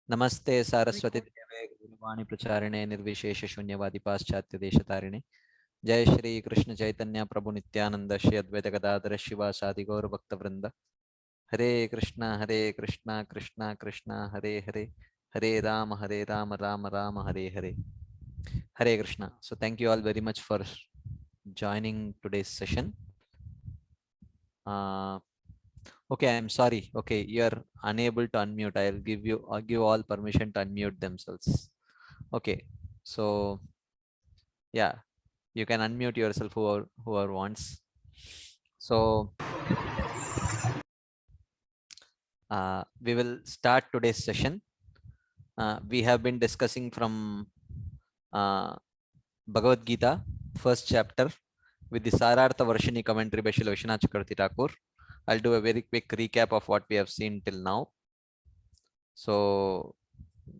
नमस्ते सारस्वती देवे गुरुवाणी प्रचारिणे निर्विशेष शून्यवादी पाश्चात्य देशतारिणे जय श्री कृष्ण चैतन्य प्रभु नित्यानंद श्री अद्वैत गदाधर शिवासादि गौर भक्त वृंद हरे Krishna Krishna Krishna Hare Hare Hare Ram Ram Ram Hare Hare Hare Krishna. So thank you all very much for joining today's session. Okay, I'm sorry. Okay, you're unable to unmute. I'll give all permission to unmute themselves. Okay, so yeah, you can unmute yourself whoever wants. So we will start today's session. We have been discussing from Bhagavad Gita, first chapter, with the Sarartha Varshini commentary by Srila Vishwanath Chakravarti Thakur. I'll do a very quick recap of what we have seen till now. So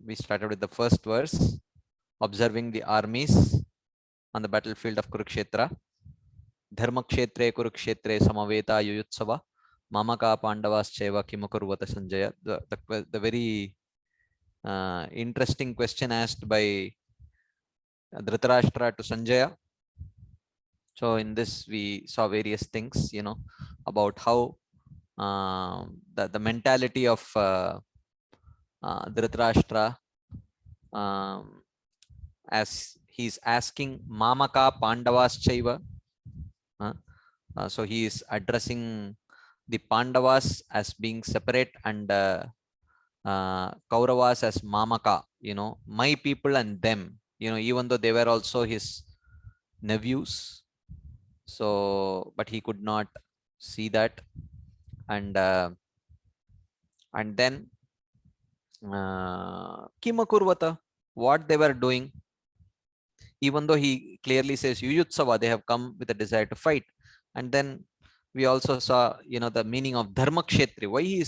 we started with the first verse, observing the armies on the battlefield of Kurukshetra. Dharmakshetre Kurukshetre Samaveta Yuyutsava Mamaka Pandavascheva Kimakurvata Sanjaya. The very interesting question asked by Dhritarashtra to Sanjaya. So in this we saw various things, about how the mentality of Dhritarashtra, as he's asking Mamaka Pandavascheva. So he is addressing the Pandavas as being separate and Kauravas as Mamaka, my people and them, even though they were also his nephews. So, but he could not see that. And then Kimakurvata, what they were doing, even though he clearly says Yuyutsava, they have come with a desire to fight. And then we also saw, the meaning of Dharmakshetri, why he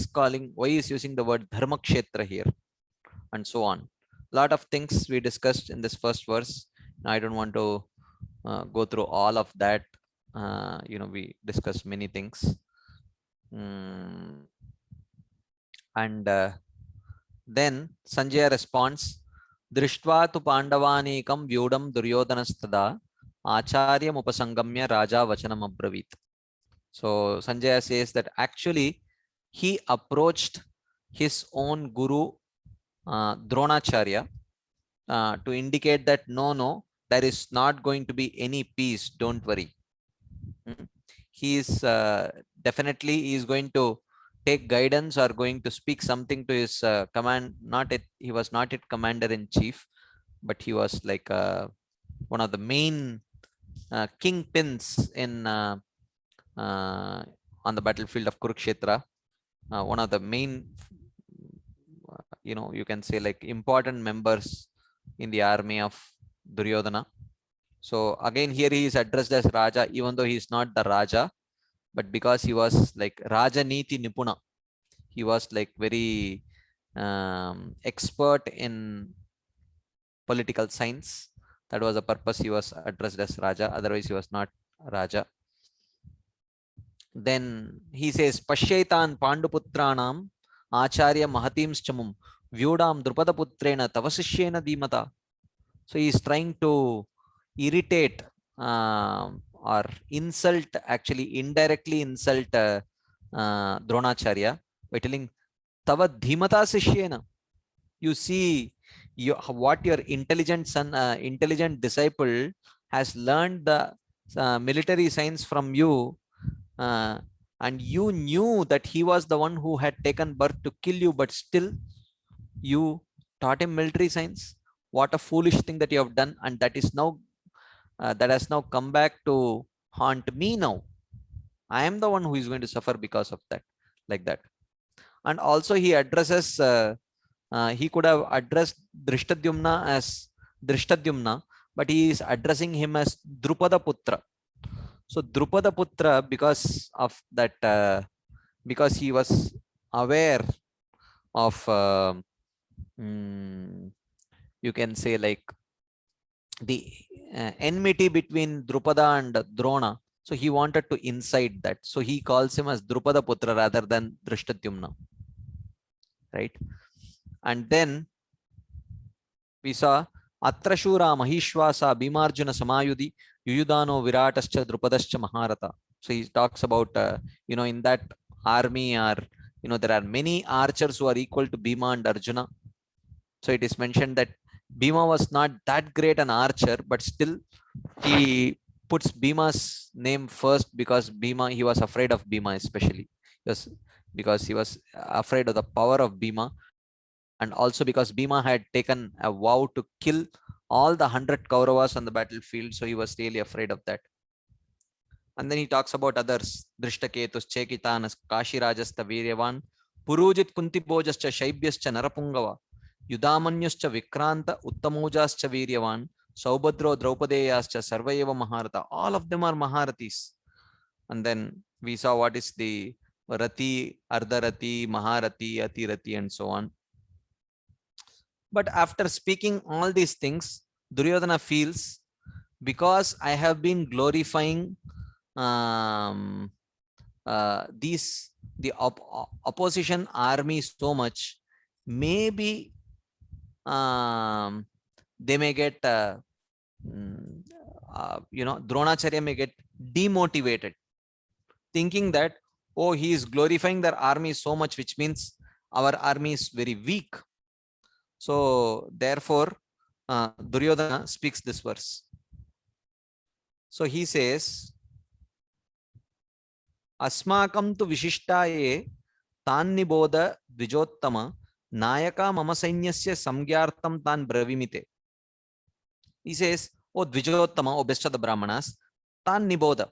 is using the word Dharmakshetra here, and so on. A lot of things we discussed in this first verse. I don't want to go through all of that. We discussed many things. And then Sanjaya responds, Drishtva tu Pandavanikam Vyudam Duryodhanastada Acharyam Upasangamya Raja Vachanam Abravit. So Sanjaya says that actually he approached his own guru Dronacharya to indicate that no, there is not going to be any peace, don't worry. He is definitely he is going to take guidance or going to speak something to his command. He was not yet commander in chief, but he was like one of the main kingpins in on the battlefield of Kurukshetra. One of the main, you can say, like, important members in the army of Duryodhana. So again here he is addressed as Raja, even though he is not the Raja, but because he was like Raja Niti Nipuna, he was like very expert in political science. That was the purpose he was addressed as Raja, otherwise he was not Raja. Then he says Pashyaitan Panduputranam Acharya Mahatim Chamum Vyudam Drupada Putrena Tavasishyena Dimata. So he is trying to irritate or insult, actually indirectly insult Dronacharya by telling Tava Dhimata Sishyena. You see what your intelligent son, intelligent disciple has learned the military science from you, and you knew that he was the one who had taken birth to kill you, but still you taught him military science. What a foolish thing that you have done, and that is now that has now come back to haunt me now. I am the one who is going to suffer because of that, like that. And also he addresses he could have addressed Drishtadyumna as Drishtadyumna, but he is addressing him as Drupada Putra. So Drupada Putra, because of that, because he was aware of you can say, like, the enmity between Drupada and Drona. So he wanted to incite that. So he calls him as Drupada Putra rather than Drishtadyumna, right? And then we saw Atrashura Mahishwasa Bhimarjuna Samayudhi Yuyudano Viratascha Drupadascha Maharata. So he talks about, in that army are, there are many archers who are equal to Bhima and Arjuna. So it is mentioned that Bhima was not that great an archer, but still he puts Bhima's name first because he was afraid of Bhima, especially because he was afraid of the power of Bhima, and also because Bhima had taken a vow to kill all the 100 Kauravas on the battlefield, so he was really afraid of that. And then he talks about others: Drishtaketus, Chekitanas, Kashirajasta Viryavan, Purujit Kuntibojascha Shaibyascha Narapungava, Yudamanyascha Vikranta, Uttamojascha Viryavan, Saubhadro Draupadeyascha Sarvayeva Maharata. All of them are Maharathis. And then we saw what is the Rati, Ardharati, Maharati, Atirati, and so on. But after speaking all these things, Duryodhana feels, because I have been glorifying the opposition army so much, maybe they may get, Dronacharya may get demotivated, thinking that, oh, he is glorifying their army so much, which means our army is very weak. So therefore, Duryodhana speaks this verse. So he says, Asmakam tu Vishishtaye Tanniboda Dvijottama Nayaka Mama Sainyasya Samgyartam Tan Bravimite. He says, O Dvijottama, O best of the Brahmanas, Tanniboda.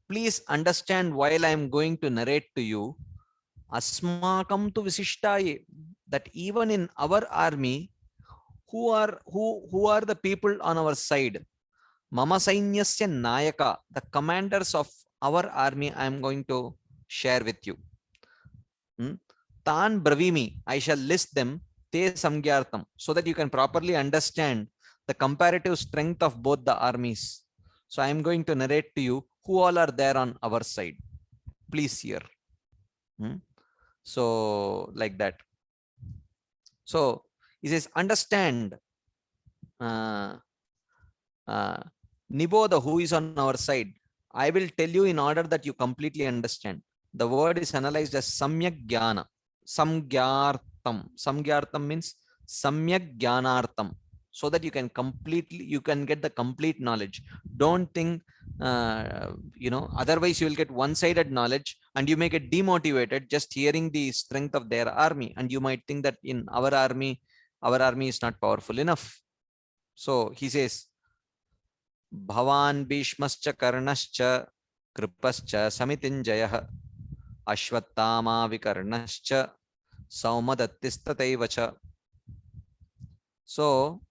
Please understand while I am going to narrate to you, Asmakam tu Visishtaye, that even in our army, who are the people on our side? Mama Sainyasya Nayaka, the commanders of our army, I am going to share with you. Tan Bravimi, I shall list them, Te Samgyartam, so that you can properly understand the comparative strength of both the armies. So I am going to narrate to you who all are there on our side. Please hear. So like that. So he says, understand, Niboda, who is on our side. I will tell you in order that you completely understand. The word is analyzed as Samyak Jnana. Samgyartam. Samgyartam means Samyak Jnanartam. So that you can get the complete knowledge. Don't think, otherwise you will get one-sided knowledge and you may get demotivated just hearing the strength of their army. And you might think that in our army is not powerful enough. So he says, Bhavan Bhishmascha Karnascha Kripascha Samitinjayah Ashwattama Vikarnascha Saumadattistataivacha. So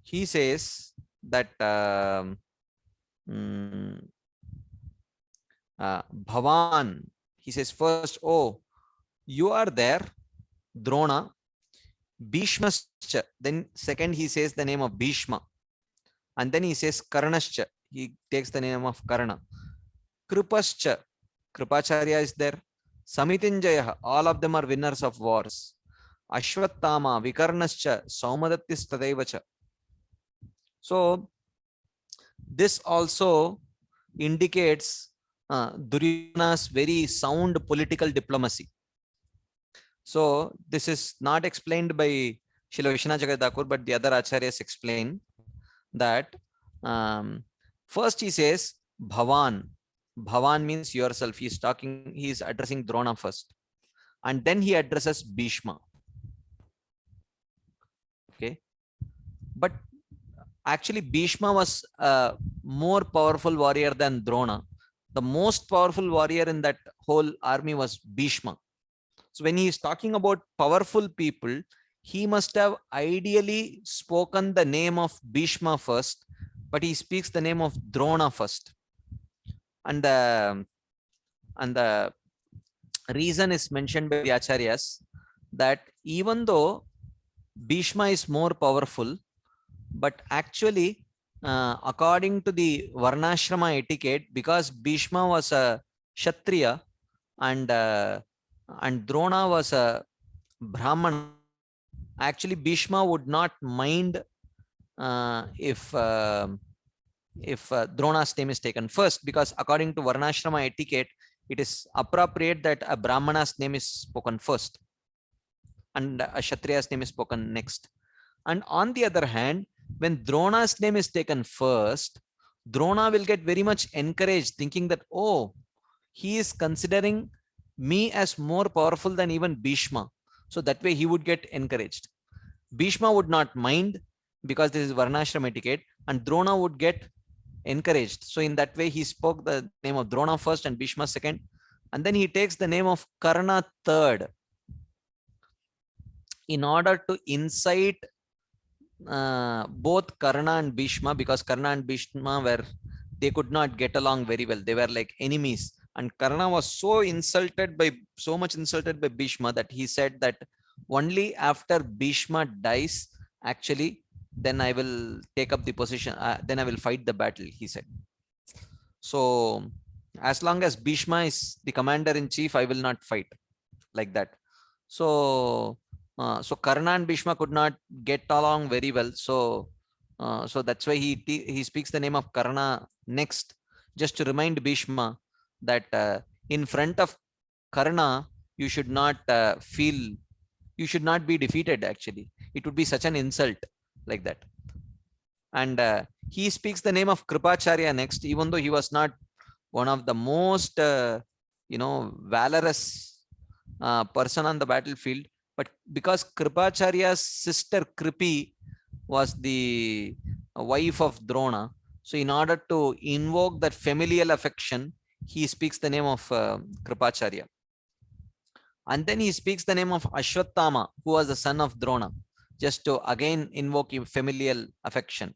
he says that Bhavan, he says first, oh, you are there, Drona, Bhishmascha. Then second he says the name of Bhishma. And then he says Karnascha. He takes the name of Karna. Kripascha. Kripacharya is there. Samitinjaya. All of them are winners of wars. Ashwattama. Vikarnascha. Saumadattis Tadaivacha. So this also indicates Duryodhana's very sound political diplomacy. So this is not explained by Srila Vishwanath Chakravarti, but the other acharyas explain that first he says Bhavan. Bhavan means yourself. He is addressing Drona first. And then he addresses Bhishma. Okay. But actually Bhishma was a more powerful warrior than Drona. The most powerful warrior in that whole army was Bhishma. So when he is talking about powerful people, he must have ideally spoken the name of Bhishma first, but he speaks the name of Drona first. And the reason is mentioned by the acharyas that even though Bhishma is more powerful, but actually according to the Varnashrama etiquette, because Bhishma was a Kshatriya and Drona was a Brahmana. Actually, Bhishma would not mind if Drona's name is taken first, because according to Varnashrama etiquette, it is appropriate that a Brahmana's name is spoken first and a Kshatriya's name is spoken next. And on the other hand, when Drona's name is taken first, Drona will get very much encouraged, thinking that, oh, he is considering me as more powerful than even Bhishma. So that way he would get encouraged. Bhishma would not mind because this is Varnashram etiquette, and Drona would get encouraged. So in that way, he spoke the name of Drona first and Bhishma second. And then he takes the name of Karna third in order to incite both Karna and Bhishma, because Karna and Bhishma they could not get along very well. They were like enemies. And Karna was so much insulted by Bhishma that he said that only after Bhishma dies, actually, then I will take up the position. Then I will fight the battle, he said. So as long as Bhishma is the commander in chief, I will not fight, like that. So so Karna and Bhishma could not get along very well. So so that's why he speaks the name of Karna next, just to remind Bhishma that in front of Karna, you should not you should not be defeated. Actually, it would be such an insult, like that. And he speaks the name of Kripacharya next, even though he was not one of the most valorous person on the battlefield, but because Kripacharya's sister Kripi was the wife of Drona, so in order to invoke that familial affection, he speaks the name of Kripacharya. And then he speaks the name of Ashwathama, who was the son of Drona, just to again invoke familial affection.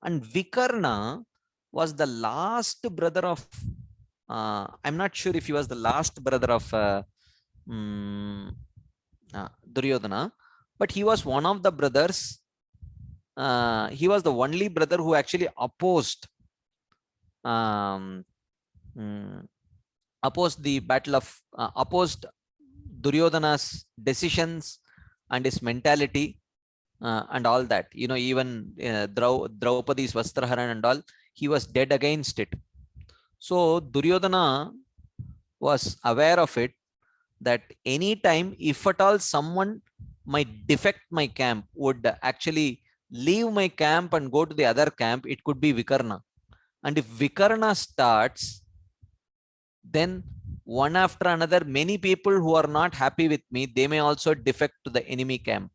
And Vikarna was the last brother of, I'm not sure if he was the last brother of Duryodhana, but he was one of the brothers. He was the only brother who actually opposed the battle of opposed Duryodhana's decisions and his mentality and all that. Even Draupadi's Vastraharan and all, he was dead against it. So Duryodhana was aware of it, that anytime, if at all someone might defect my camp, would actually leave my camp and go to the other camp, it could be Vikarna. And if Vikarna starts, then one after another, many people who are not happy with me, they may also defect to the enemy camp.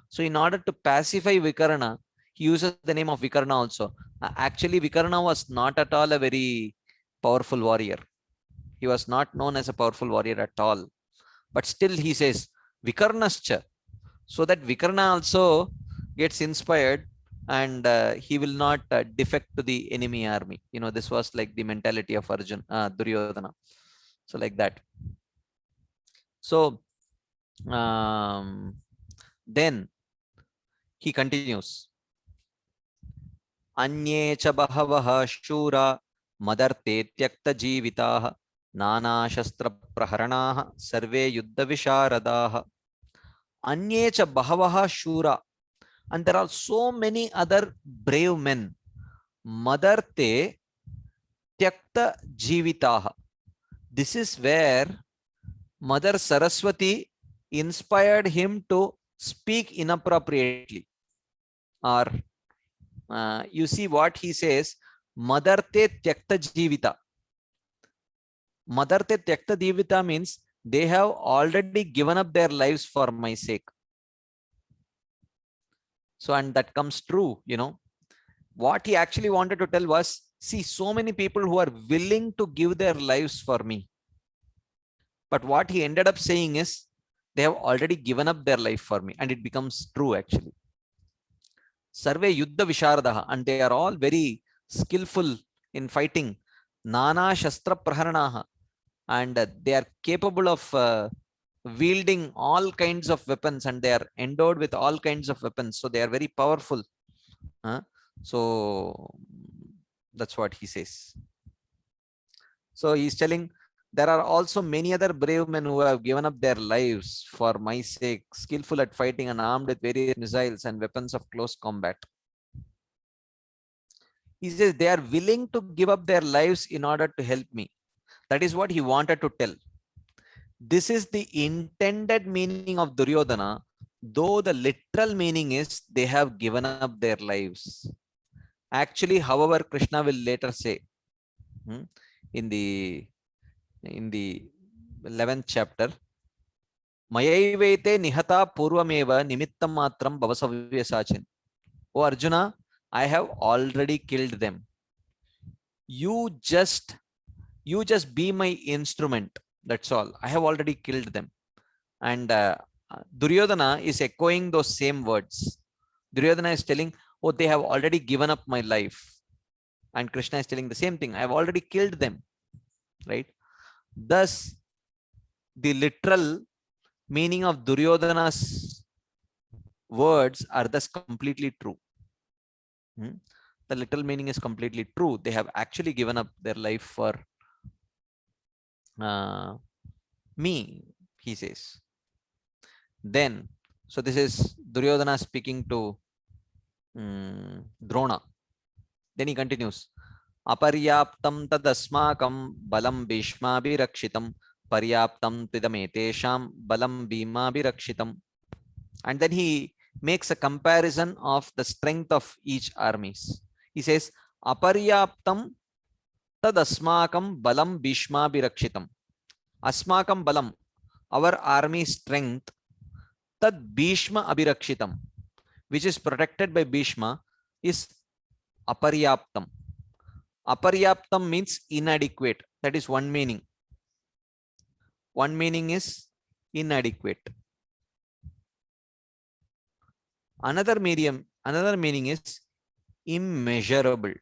So in order to pacify Vikarna, he uses the name of Vikarna also. Actually, Vikarna was not at all a very powerful warrior. He was not known as a powerful warrior at all. But still he says, Vikarnascha, so that Vikarna also gets inspired and he will not defect to the enemy army. This was like the mentality of Duryodhana. So like that. So then he continues. Anye cha bahavaha shura madarte tyakta jivitaha nana shastra praharanaha sarve yuddha visharadaha. Anye cha bahavaha shura. And there are so many other brave men. Madarte tyakta jivitaha. This is where Mother Saraswati inspired him to speak inappropriately. Or you see what he says, Madarte tyakta jivita. Madarte tyakta jivita means they have already given up their lives for my sake. So, and that comes true, What he actually wanted to tell was, see, so many people who are willing to give their lives for me. But what he ended up saying is, they have already given up their life for me. And it becomes true, actually. Sarve yuddha visharadaha. And they are all very skillful in fighting. Nana shastra praharanaha. And they are capable of wielding all kinds of weapons, and they are endowed with all kinds of weapons. So they are very powerful. So that's what he says. So he's telling There are also many other brave men who have given up their lives for my sake, skillful at fighting and armed with various missiles and weapons of close combat. He says they are willing to give up their lives in order to help me. That is what he wanted to tell. This is the intended meaning of Duryodhana, though the literal meaning is they have given up their lives. Actually, however, Krishna will later say in the 11th chapter, Mayaivaite nihata purvameva nimittam matram bhavasavya. Oh Arjuna, I have already killed them. You just be my instrument. That's all. I have already killed them. And Duryodhana is echoing those same words. Duryodhana is telling, oh, they have already given up my life. And Krishna is telling the same thing. I have already killed them. Right? Thus, the literal meaning of Duryodhana's words are thus completely true. The literal meaning is completely true. They have actually given up their life for me, he says. Then, so this is Duryodhana speaking to Drona. Then he continues, Aparyaptam tadasmakam balam bhishmabhirakshitam paryaptam tidametesham balam bhimabhirakshitam. And then he makes a comparison of the strength of each armies. He says, Aparyaptam tadasmakam balam bhishmabhirakshitam. Asmakam balam, our army strength, tad Bhishma abhirakshitam, which is protected by Bhishma, is aparyaptam. Aparyaptam means inadequate. That is one meaning. One meaning is inadequate. Another meaning is immeasurable.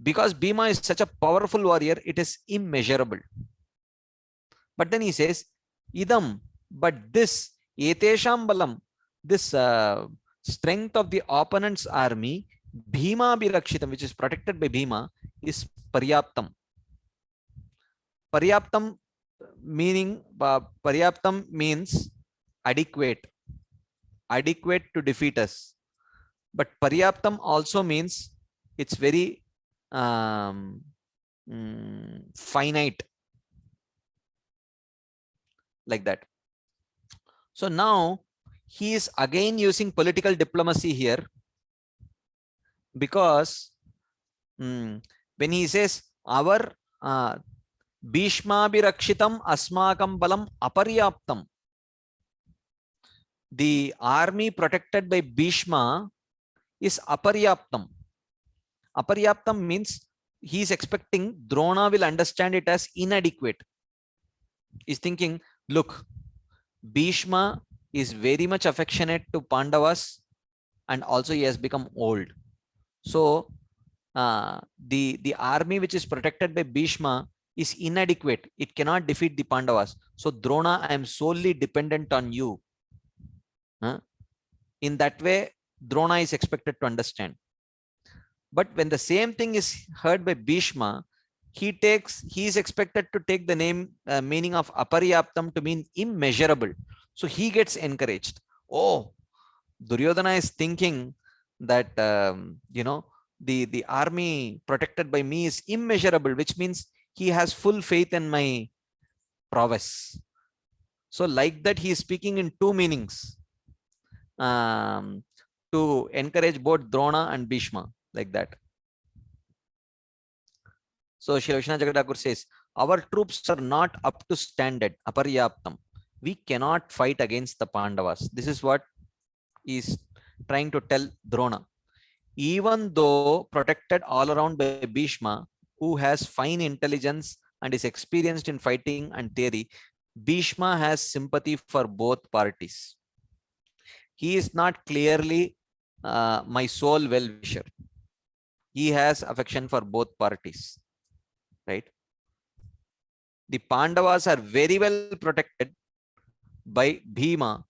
Because Bhima is such a powerful warrior, it is immeasurable. But then he says, idam, but this, etesham balam, this strength of the opponent's army, Bhima bhirakshitam, which is protected by Bhima, is paryaptam. Paryaptam means adequate to defeat us. But paryaptam also means it's very finite, like that. So now he is again using political diplomacy here, because when he says our Bhishmabhirakshitam asmakam balam aparyaptam, the army protected by Bhishma is aparyaptam. Aparyaptam means he is expecting Drona will understand it as inadequate. He's thinking, look, Bhishma is very much affectionate to Pandavas, and also he has become old. So the army which is protected by Bhishma is inadequate. It cannot defeat the Pandavas. So Drona, I am solely dependent on you. In that way, Drona is expected to understand. But when the same thing is heard by Bhishma, he is expected to take the meaning of aparyaptam to mean immeasurable. So he gets encouraged. Oh, Duryodhana is thinking that the army protected by me is immeasurable, which means he has full faith in my prowess. So like that, he is speaking in two meanings, to encourage both Drona and Bhishma, like that. So Srila Vishwanath Jagatakur says, our troops are not up to standard, aparyaptam. We cannot fight against the Pandavas. This is what he is trying to tell Drona. Even though protected all around by Bhishma, who has fine intelligence and is experienced in fighting and theory, Bhishma has sympathy for both parties. He is not clearly my sole well-wisher. He has affection for both parties, right? The Pandavas are very well protected by Bhima,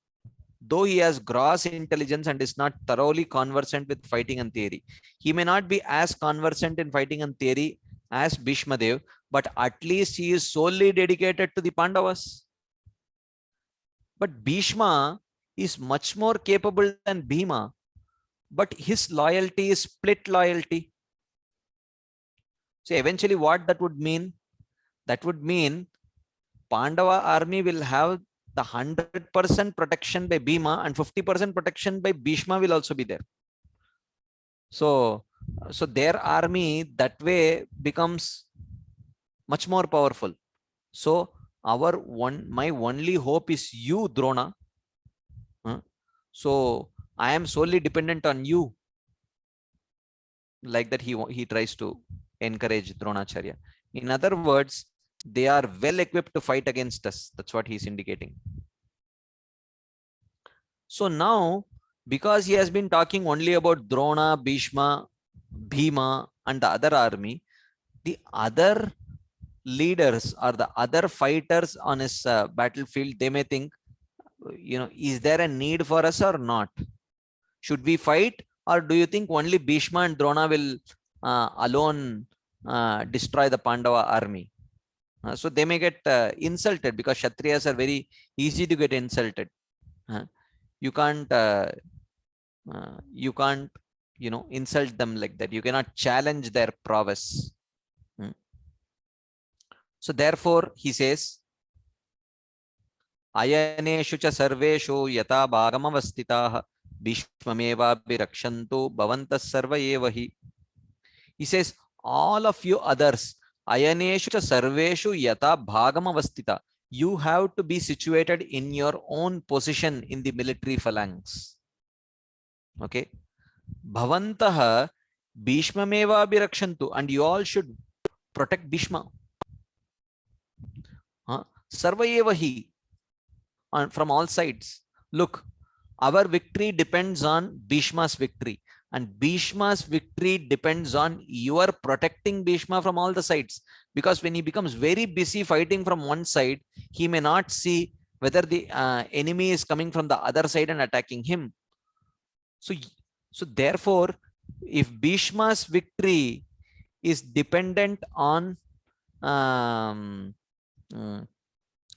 though he has gross intelligence and is not thoroughly conversant with fighting and theory. He may not be as conversant in fighting and theory as Bhishma Dev, but at least he is solely dedicated to the Pandavas. But Bhishma is much more capable than Bhima, but his loyalty is split loyalty. So eventually what that would mean? That would mean Pandava army will have the 100% protection by Bhima and 50% protection by Bhishma will also be there. So their army that way becomes much more powerful. So my only hope is you, Drona. So I am solely dependent on you. Like that, he tries to encourage Dronacharya. In other words, they are well equipped to fight against us. That's what he's indicating. So now, because he has been talking only about Drona, Bhishma, Bhima, and the other army, the other leaders or the other fighters on his battlefield, they may think, is there a need for us or not? Should we fight, or do you think only Bhishma and Drona will alone destroy the Pandava army? So they may get insulted, because Kshatriyas are very easy to get insulted. You can't insult them like that. You cannot challenge their prowess. So therefore he says, Ayaneshu cha sarveshu yata bhagamavastitaha Bhishmamevabhirakshantu bhavantas sarva evahi. He says, all of you others, Ayaneshu cha sarveshu yata bhagamavastita. You have to be situated in your own position in the military phalanx. Okay. Bhavantaha Bhishmamevabhirakshantu, and you all should protect Bhishma. Sarva evahi, from all sides. Look, our victory depends on Bhishma's victory, and Bhishma's victory depends on your protecting Bhishma from all the sides. Because when he becomes very busy fighting from one side, he may not see whether the enemy is coming from the other side and attacking him. So therefore, if Bhishma's victory is dependent on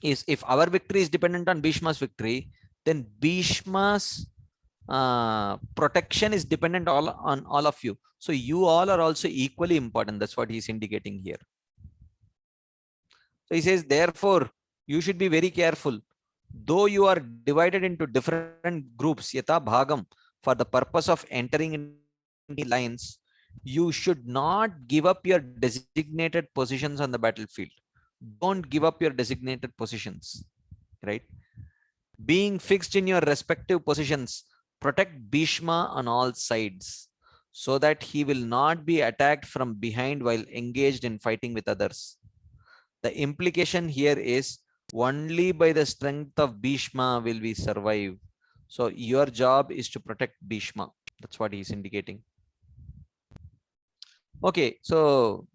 if our victory is dependent on Bhishma's victory, then Bhishma's protection is dependent on all of you. So you all are also equally important. That's what he's indicating here. So he says, therefore, you should be very careful. Though you are divided into different groups, yata bhagam, for the purpose of entering in the lines, you should not give up your designated positions on the battlefield. Don't give up your designated positions, right? Being fixed in your respective positions, protect Bhishma on all sides, so that he will not be attacked from behind while engaged in fighting with others. The implication here is, only by the strength of Bhishma will we survive. So your job is to protect Bhishma. That's what he's indicating. Okay, so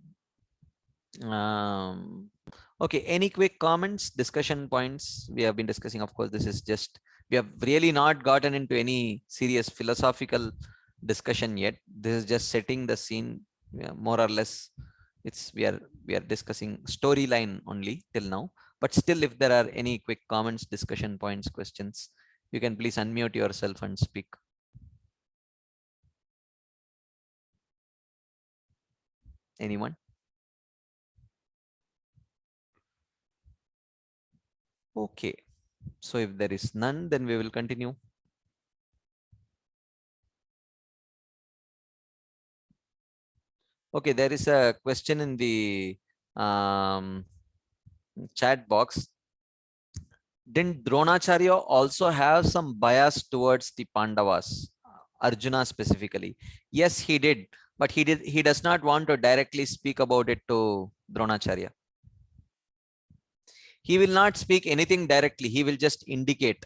okay, any quick comments, discussion points? We have been discussing, of course, this is just, we have really not gotten into any serious philosophical discussion yet. This is just setting the scene, more or less. We are discussing storyline only till now. But still, if there are any quick comments, discussion points, questions, you can please unmute yourself and speak. Anyone? Okay, so if there is none, then we will continue. Okay, there is a question in the chat box. Didn't Dronacharya also have some bias towards the Pandavas, Arjuna specifically? Yes, he did, but he does not want to directly speak about it to Dronacharya. He will not speak anything directly. He will just indicate.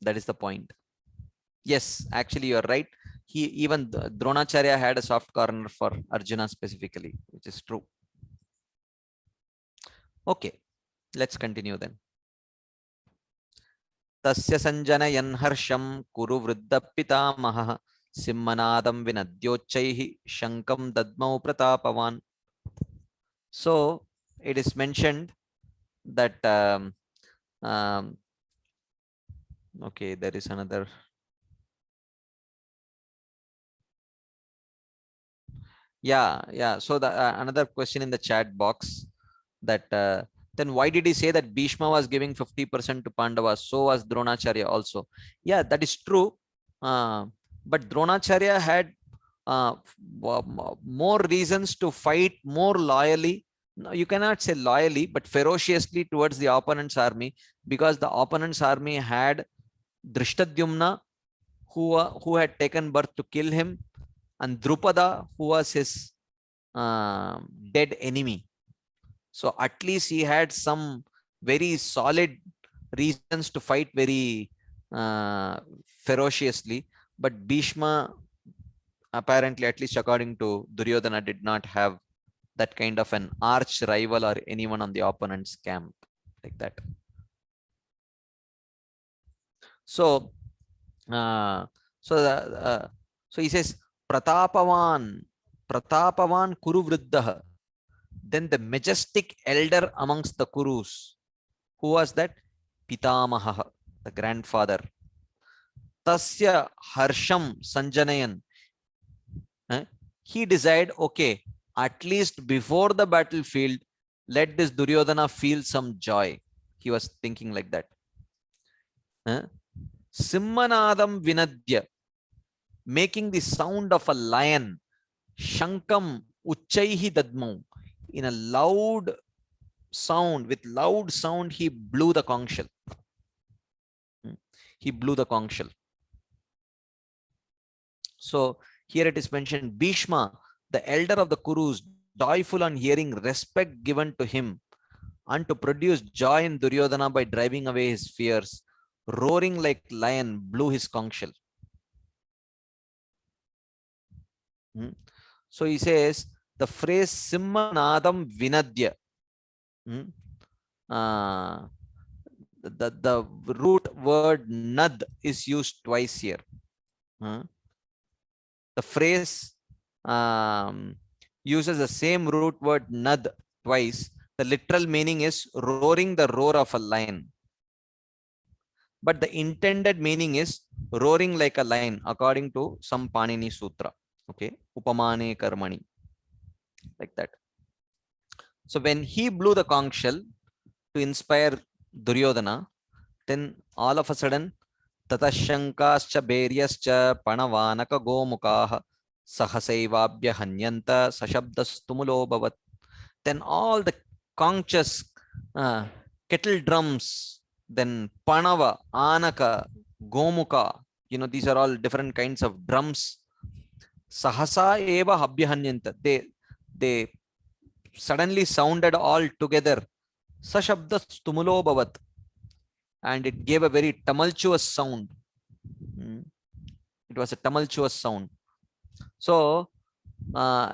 That is the point. Yes, actually, you're right. Even Dronacharya had a soft corner for Arjuna specifically, which is true. Okay, let's continue then. Tasya sanjanayan harsham kuru vriddha pitamahah Simmanadam vinadyochaihi shankam dadmau pratapavan. So it is mentioned that okay, there is another. Yeah. So the another question in the chat box, that then why did he say that Bhishma was giving 50% to Pandavas? So was Dronacharya also. Yeah, that is true. But Dronacharya had more reasons to fight more loyally. No, you cannot say loyally, but ferociously towards the opponent's army, because the opponent's army had Drishtadyumna, who had taken birth to kill him, and Drupada, who was his dead enemy. So at least he had some very solid reasons to fight very ferociously. But Bhishma, apparently, at least according to Duryodhana, did not have that kind of an arch rival or anyone on the opponent's camp like that. So, so he says, Pratapavan Kuru Vriddah. Then the majestic elder amongst the Kurus. Who was that? Pitamaha, the grandfather. Tasya Harsham Sanjanayan. He decided, okay, at least before the battlefield, let this Duryodhana feel some joy. He was thinking like that. Simmanadam Vinadya, making the sound of a lion. Shankam Uchaihi Dadmau, in a loud sound, with loud sound, he blew the conch shell. He blew the conch shell. So here it is mentioned, Bhishma, the elder of the Kurus, joyful on hearing respect given to him, and to produce joy in Duryodhana by driving away his fears, roaring like lion, blew his conch shell. So he says the phrase Simmanadam Vinadya. The root word nad is used twice here. The phrase uses the same root word nad twice. The literal meaning is roaring the roar of a lion. But the intended meaning is roaring like a lion, according to some Panini Sutra. Okay, Upamane Karmani, like that. So when he blew the conch shell to inspire Duryodhana, then all of a sudden, Tatashankascha Beryascha Panavanaka Gomukaha Sahasaivabhya Hanyanta Sashabdastumulo Bhavat. Then all the conches, kettle drums, then Panava, Anaka, Gomuka, these are all different kinds of drums. Sahasa eva habhyahanyanta. They suddenly sounded all together. Sashabda stumulo bhavat. And it gave a very tumultuous sound. It was a tumultuous sound. So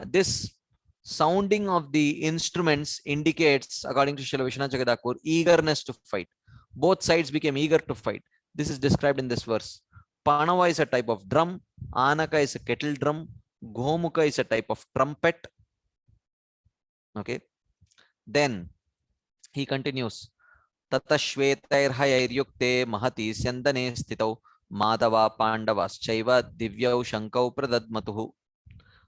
this sounding of the instruments indicates, according to Srila Vishwanath Jagadhakur, eagerness to fight. Both sides became eager to fight. This is described in this verse. Panava is a type of drum. Anaka is a kettle drum. Gomuka is a type of trumpet. Okay. Then he continues. Tatashvetairhayaryukte mahati syandane stitau madava pandavaschaiva divyau shankau pradadmatuhu.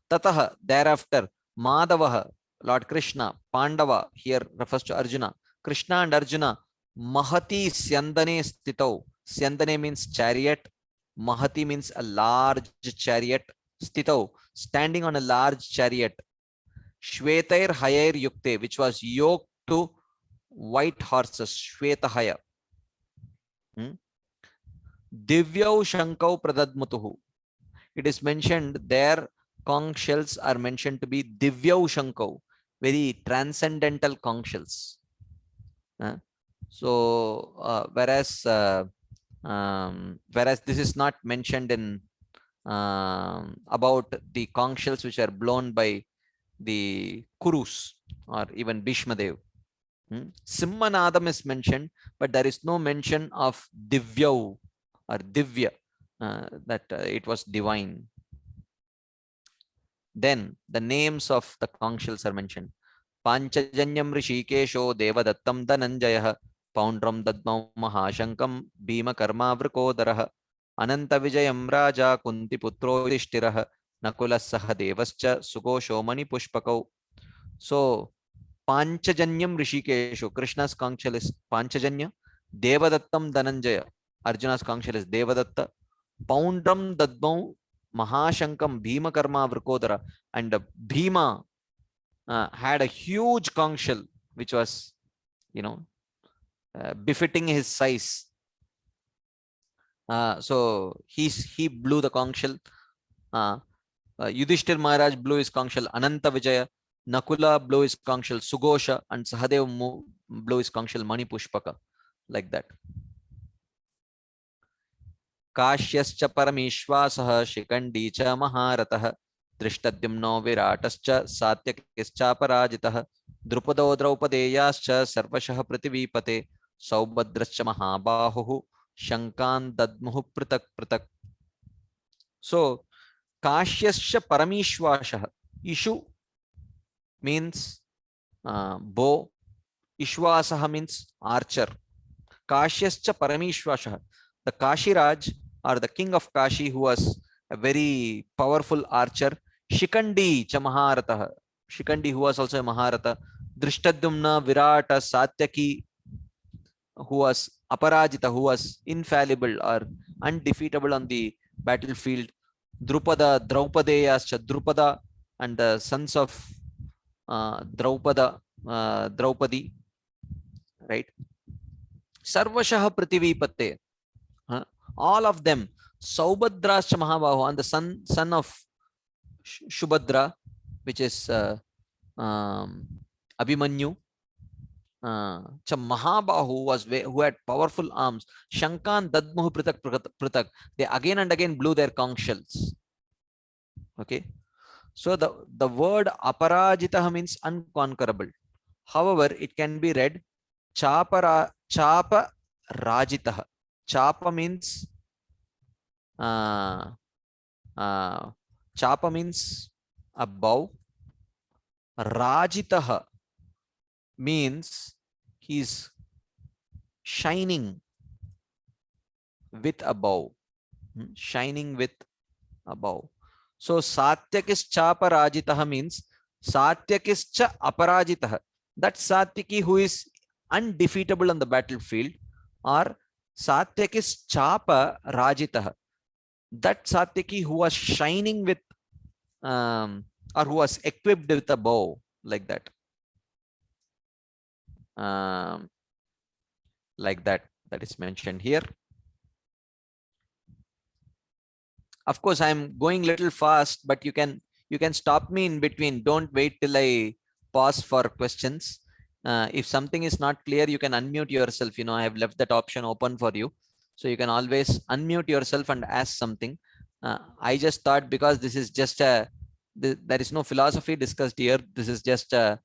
Tataha, thereafter, Madavaha, Lord Krishna, Pandava, here refers to Arjuna. Krishna and Arjuna, Mahati Syandane Stitau. Syandane means chariot. Mahati means a large chariot. Stitau, standing on a large chariot. Shvetair Hayair Yukte, which was yoked to white horses. Shvetahaya. Divyau Shankau Pradadmatuhu. It is mentioned there. Conch shells are mentioned to be Divyau Shankau, very transcendental conch shells. Whereas this is not mentioned in about the conch shells which are blown by the Kurus or even Bhishma Dev. Simmanadam is mentioned, but there is no mention of Divyau or Divya, that it was divine. Then the names of the Kankshals are mentioned. Panchajanyam Rishikesho Devadattam Dhananjayah Poundram Dadmau Mahashankam Bhima Karma Vrkodaraha Ananta Vijayam Raja Kunti Putro Yudhishthirah Nakulas Sahadevascha Sugosho Mani Pushpakau. So Panchajanyam Rishikesho, Krishna's Kankshal is Panchajanya. Devadattam Dhananjaya, Arjuna's Kankshal is Devadatta. Poundram Dadmau Mahashankam Bhima Karma Vrkodara. And Bhima had a huge Kankshal which was, befitting his size. So he blew the Kankshal. Yudhishthir Maharaj blew his Kankshal. Ananta Vijaya, Nakula blew his Kankshal. Sugosha and Sahadev blew his Kankshal. Mani Pushpaka, like that. Kashyascha Paramishwasah Shikandi cha Maharatah Drishtadhyumno Viratascha Satyakischa Parajitah Drupado Draupadeyascha Sarvashah Prativipate Saubhadrascha Mahabahu Shankan Dadmuhu Pratak Pratak. So Kashyascha Paramishwasah. Ishu means bow. Ishwasaha means archer. Kashyascha Paramishwasah. The Kashiraj, or the king of Kashi, who was a very powerful archer. Shikandi cha Maharatah. Shikandi, who was also a Maharata. Drishtadhyumna Virata Satyaki, who was Aparajita, who was infallible or undefeatable on the battlefield. Drupada, Draupadeyascha, Drupada and the sons of Draupada, Draupadi, right? Sarvashah Prativipate. All of them. Saubhadrascha Mahabahu, and the son of Shubhadra, which is Abhimanyu. Cha Mahabahu was who had powerful arms. Shankan Dadmuhu Pratak Pratak. They again and again blew their Kankshals. Okay. So the word Aparajitah means unconquerable. However, it can be read Chapa Rajitah. Chapa means Chapa means a bow. Rajitah means he's shining with a bow. Shining with a bow. So Satyakis Chapa Rajitah means Satyakischa Aparajitah. That Satyaki who is undefeatable on the battlefield, or Satyakis Chapa Rajitah. That Satyaki who was shining with or who was equipped with a bow, like that. Like that is mentioned here. Of course, I'm going a little fast, but you can stop me in between. Don't wait till I pause for questions. If something is not clear, you can unmute yourself. I have left that option open for you. So you can always unmute yourself and ask something. I just thought, because this is just there is no philosophy discussed here. This is just a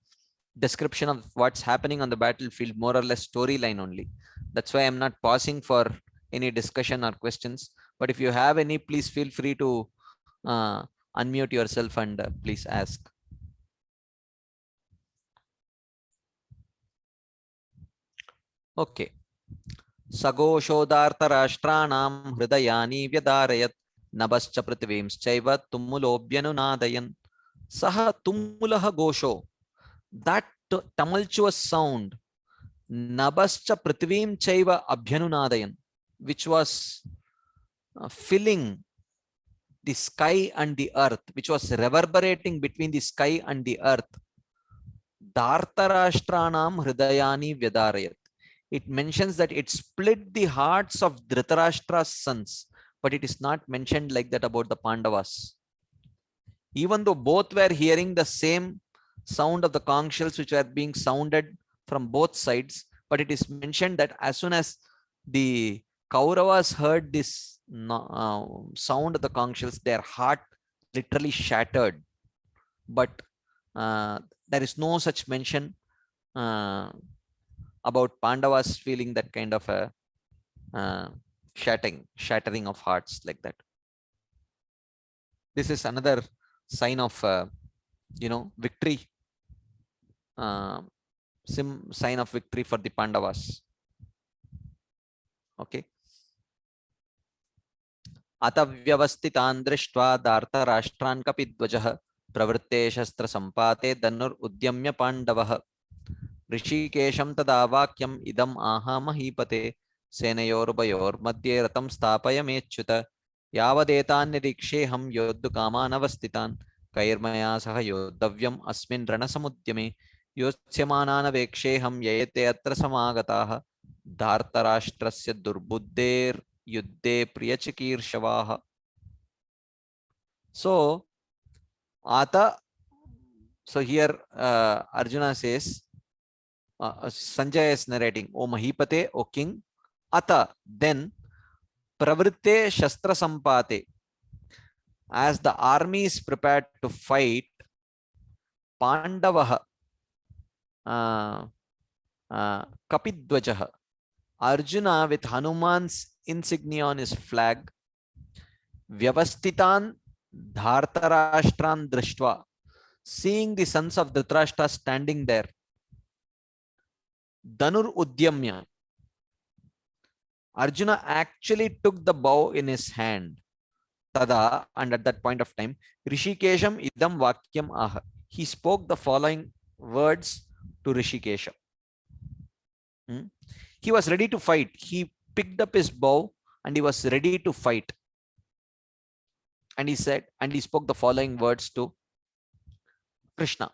description of what's happening on the battlefield, more or less storyline only. That's why I'm not pausing for any discussion or questions. But if you have any, please feel free to unmute yourself and please ask. Okay. Sagoshodartarashtranam hridayani vyadarayat nabascha prithivimschaiva tumulobhyanunadayan. Saha tumulaha gosho. That tumultuous sound, nabascha prithivim chaiva abhyanunadayan, which was filling the sky and the earth, which was reverberating between the sky and the earth. Dhartarashtranam hridayani vyadarayat. It mentions that it split the hearts of Dhritarashtra's sons, but it is not mentioned like that about the Pandavas. Even though both were hearing the same sound of the conch shells which were being sounded from both sides, but it is mentioned that as soon as the Kauravas heard this sound of the conch shells, their heart literally shattered. But there is no such mention about Pandavas feeling that kind of a shattering of hearts like that. This is another sign of victory, sign of victory for the Pandavas. Okay. अत व्यवस्थितान् दृष्ट्वा धार्तराष्ट्रान् कपिध्वजः प्रवृत्ते शस्त्र संपाते धनुरुद्यम्य पाण्डवः ऋषिकेशं तदा वाक्यम् इदम् आह महीपते सेनयोरुभयोर्मध्ये रथं स्थापयमेच्युत यावदेतान् निरीक्षेऽहं योद्धुकामान् अवस्थितान् कैर्मया सह योद्धव्यम् अस्मिन् रणसमुद्यमे योत्स्यमानान् वेक्षेऽहं ययते अत्र समागताः धार्तराष्ट्रस्य दुर्बुद्धेर् युद्धे प्रियचिकीर्षवाः. So here Arjuna says, Sanjay is narrating, O Mahipate, O king, ata, then pravritte shastra sampate, as the army is prepared to fight, Pandavaha Kapidvajaha, Arjuna with Hanuman's insignia on his flag, Vyavastitan Dhartarashtran Drishtva, seeing the sons of Dhritarashtra standing there, Dhanur Udyamya, Arjuna actually took the bow in his hand. Tada, and at that point of time, Rishikesham idam vakyam aha. He spoke the following words to Rishikesha. He was ready to fight. He picked up his bow and he was ready to fight. And he said, and he spoke the following words to Krishna.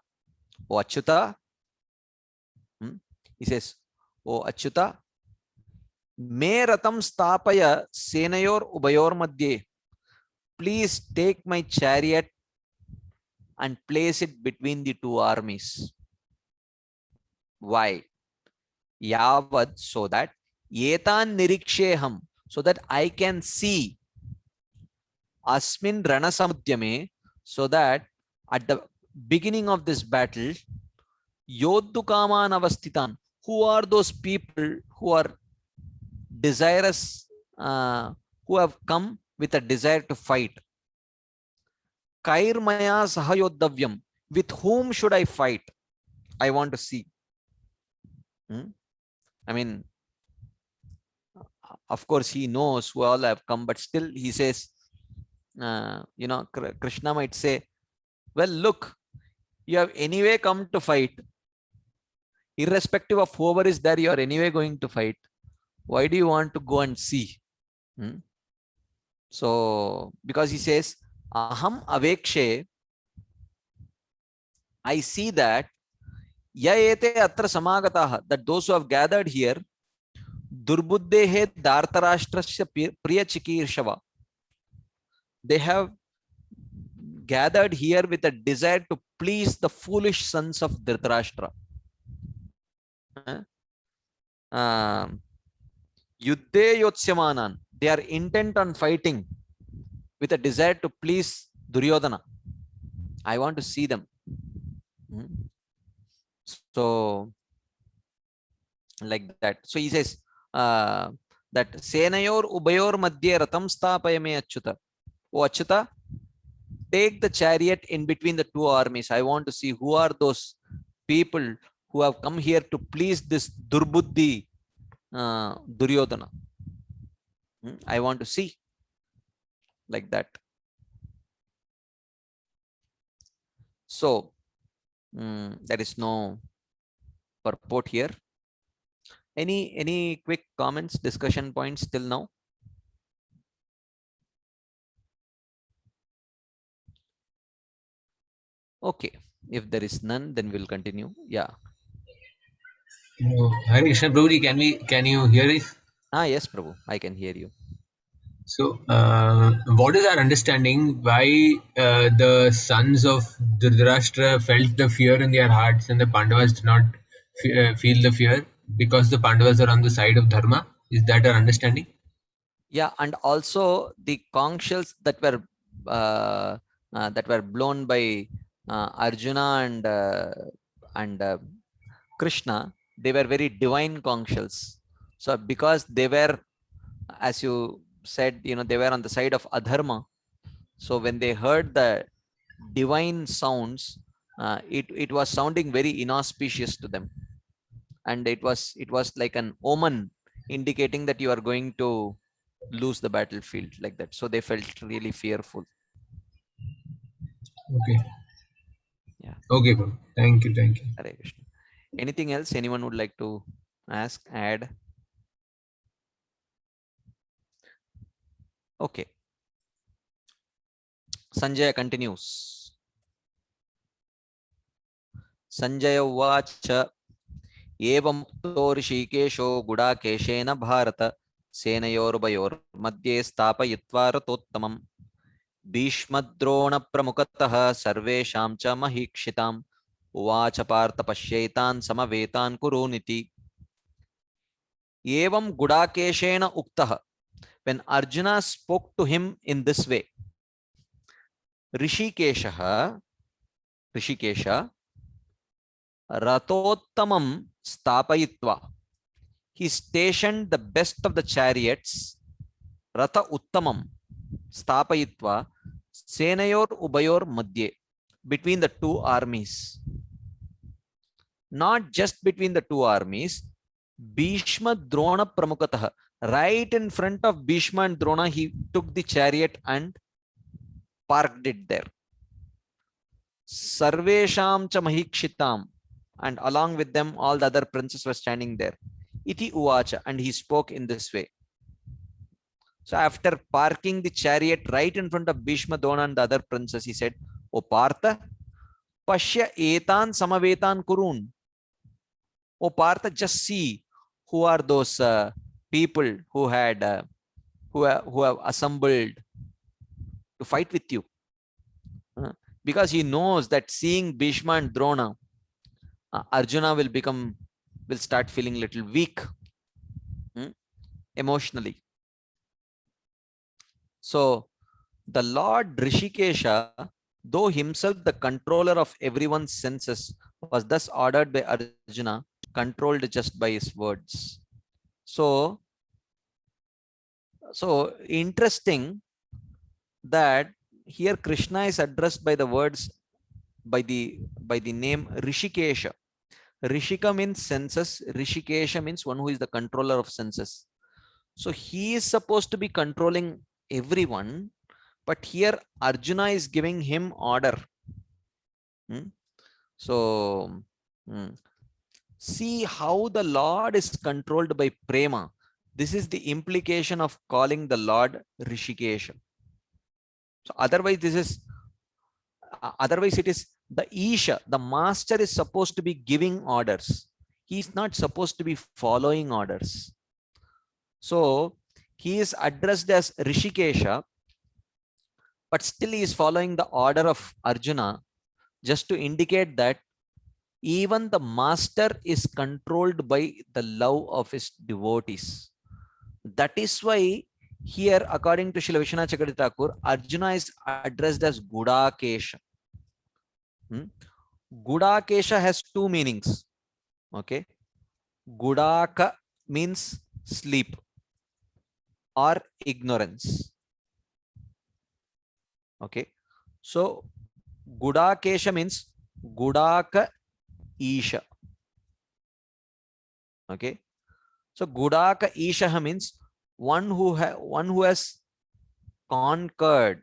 O Achyuta, he says, O Achyuta, me ratam stapaya senayor ubayor madhye. Please take my chariot and place it between the two armies. Why? Yavad, so that Yetan niriksheham, so that I can see Asmin Ranasamudyame, so that at the beginning of this battle, Yoddukaman Avastitan, who are those people who are desirous, who have come with a desire to fight. Kairmaya Sahayodavyam, with whom should I fight? I want to see. I mean, of course, he knows who all have come, but still he says, Krishna might say, well, look, you have anyway come to fight. Irrespective of whoever is there, you are anyway going to fight. Why do you want to go and see? So, because he says, Aham avekshe, I see that Yayete atra samagataha, that those who have gathered here, Durbuddhehe Dhartarashtrasya Priyachikirshava, they have gathered here with a desire to please the foolish sons of Dhritarashtra. Yuddhe Yotsamanan, they are intent on fighting with a desire to please Duryodhana. I want to see them. So, like that. So he says that Senayor Ubayor Madhye Ratam Stapayame Achyuta. O Achyuta, take the chariot in between the two armies. I want to see who are those people who have come here to please this Durbuddhi Duryodhana. I want to see. Like that. So, there is no purport here. Any quick comments, discussion points till now? Okay, if there is none, then we'll continue. Yeah. Hare Krishna Prabhuji, can you hear us? Yes, Prabhu, I can hear you. So, what is our understanding why the sons of Dhritarashtra felt the fear in their hearts and the Pandavas did not feel the fear? Because the Pandavas are on the side of Dharma? Is that our understanding? Yeah, and also the conch shells that were blown by Arjuna and Krishna, they were very divine conch shells. So because they were, as you said, they were on the side of Adharma. So when they heard the divine sounds, it was sounding very inauspicious to them, and it was like an omen indicating that you are going to lose the battlefield, like that. So they felt really fearful. Okay. Yeah. Okay, Guru. Thank you. Thank you. Hare Krishna. Anything else anyone would like to ask, add? Okay. Sanjay continues. Sanjay uvacha एवमुक्तो ऋषिकेशो गुडाकेशेन Bharat सेनयोरुभयोर्मध्ये स्थापयित्वा रथोत्तमम् भीष्मद्रोणप्रमुखतः सर्वेषां च महीक्षिताम् उवाच पार्थ पश्यैतान् समवेतान् कुरूनिति एवं गुडाकेशेन उक्तः. When Arjuna spoke to him in this way, Rishikesha Rathottamam Stapayitva, he stationed the best of the chariots, Ratha Uttamam Stapayitva, Senayor Ubayor Madhye, between the two armies. Not just between the two armies, Bhishma Drona Pramukatah, right in front of Bhishma and Drona, he took the chariot and parked it there. Sarvesham cha Mahikshitam, and along with them all the other princes were standing there. Iti Uvacha, and he spoke in this way. So after parking the chariot right in front of Bhishma, Drona and the other princes, he said, O Partha, Pashya etan samavetan kurun. O Partha, just see who are those people who had who have assembled to fight with you. Because he knows that seeing Bhishma and Drona, Arjuna will start feeling a little weak emotionally. So the Lord Rishikesha, though himself the controller of everyone's senses, was thus ordered by Arjuna, controlled just by his words. So interesting that here Krishna is addressed by the words, by the name Rishikesha. Rishika means senses, Rishikesha means one who is the controller of senses. So he is supposed to be controlling everyone, but here Arjuna is giving him order. So see how the Lord is controlled by prema. This is the implication of calling the Lord Rishikesha. So otherwise it is the Isha, the master is supposed to be giving orders. He is not supposed to be following orders. So he is addressed as Rishikesha, but still he is following the order of Arjuna, just to indicate that even the master is controlled by the love of his devotees. That is why here, according to Srila Vishwanath Chakravarti Thakur, Arjuna is addressed as Gudakesha. Gudakesha has two meanings. Okay. Gudaka means sleep or ignorance. Okay. So Gudakesha means Gudaka Isha. Okay. So Gudaka Isha means one who has conquered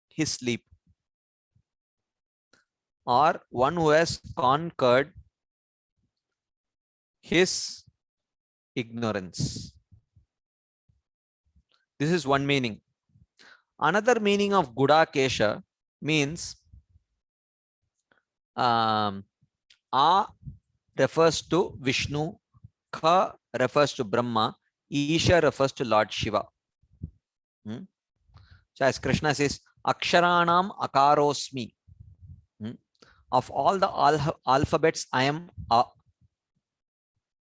his sleep, or one who has conquered his ignorance. This is one meaning. Another meaning of Gudakesha means A refers to Vishnu, Kha refers to Brahma, Isha refers to Lord Shiva. So as Krishna says, Aksharanam Akarosmi. Of all the alphabets, I am A.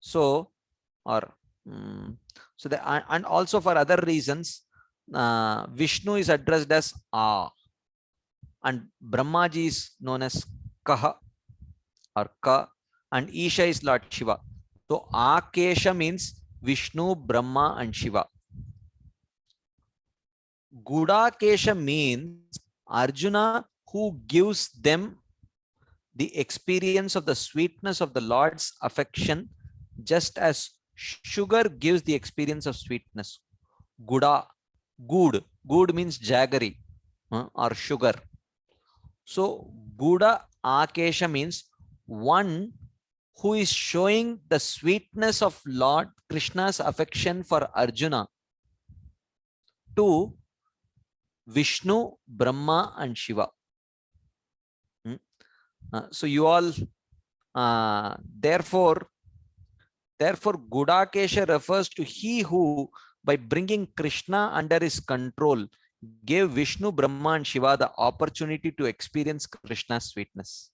So, and also for other reasons, Vishnu is addressed as A, and Brahmaji is known as Kaha or Ka, and Isha is Lord Shiva. So Akesha means Vishnu, Brahma, and Shiva. Gudakesha means Arjuna who gives them the experience of the sweetness of the Lord's affection, just as sugar gives the experience of sweetness. Guda, good means jaggery or sugar. So Guda Akesha means one who is showing the sweetness of Lord Krishna's affection for Arjuna to Vishnu, Brahma, and Shiva. So you all, therefore, Gudakesha refers to he who, by bringing Krishna under his control, gave Vishnu, Brahma, and Shiva the opportunity to experience Krishna's sweetness.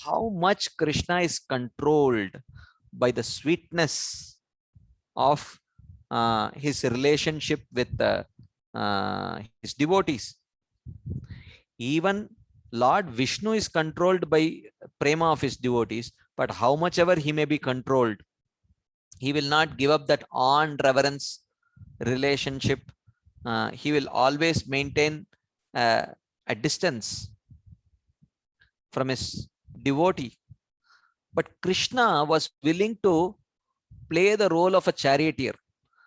How much Krishna is controlled by the sweetness of his relationship with his devotees. Even Lord Vishnu is controlled by prema of his devotees, but how much ever he may be controlled, he will not give up that awe and reverence relationship. He will always maintain a distance from his devotee. But Krishna was willing to play the role of a charioteer.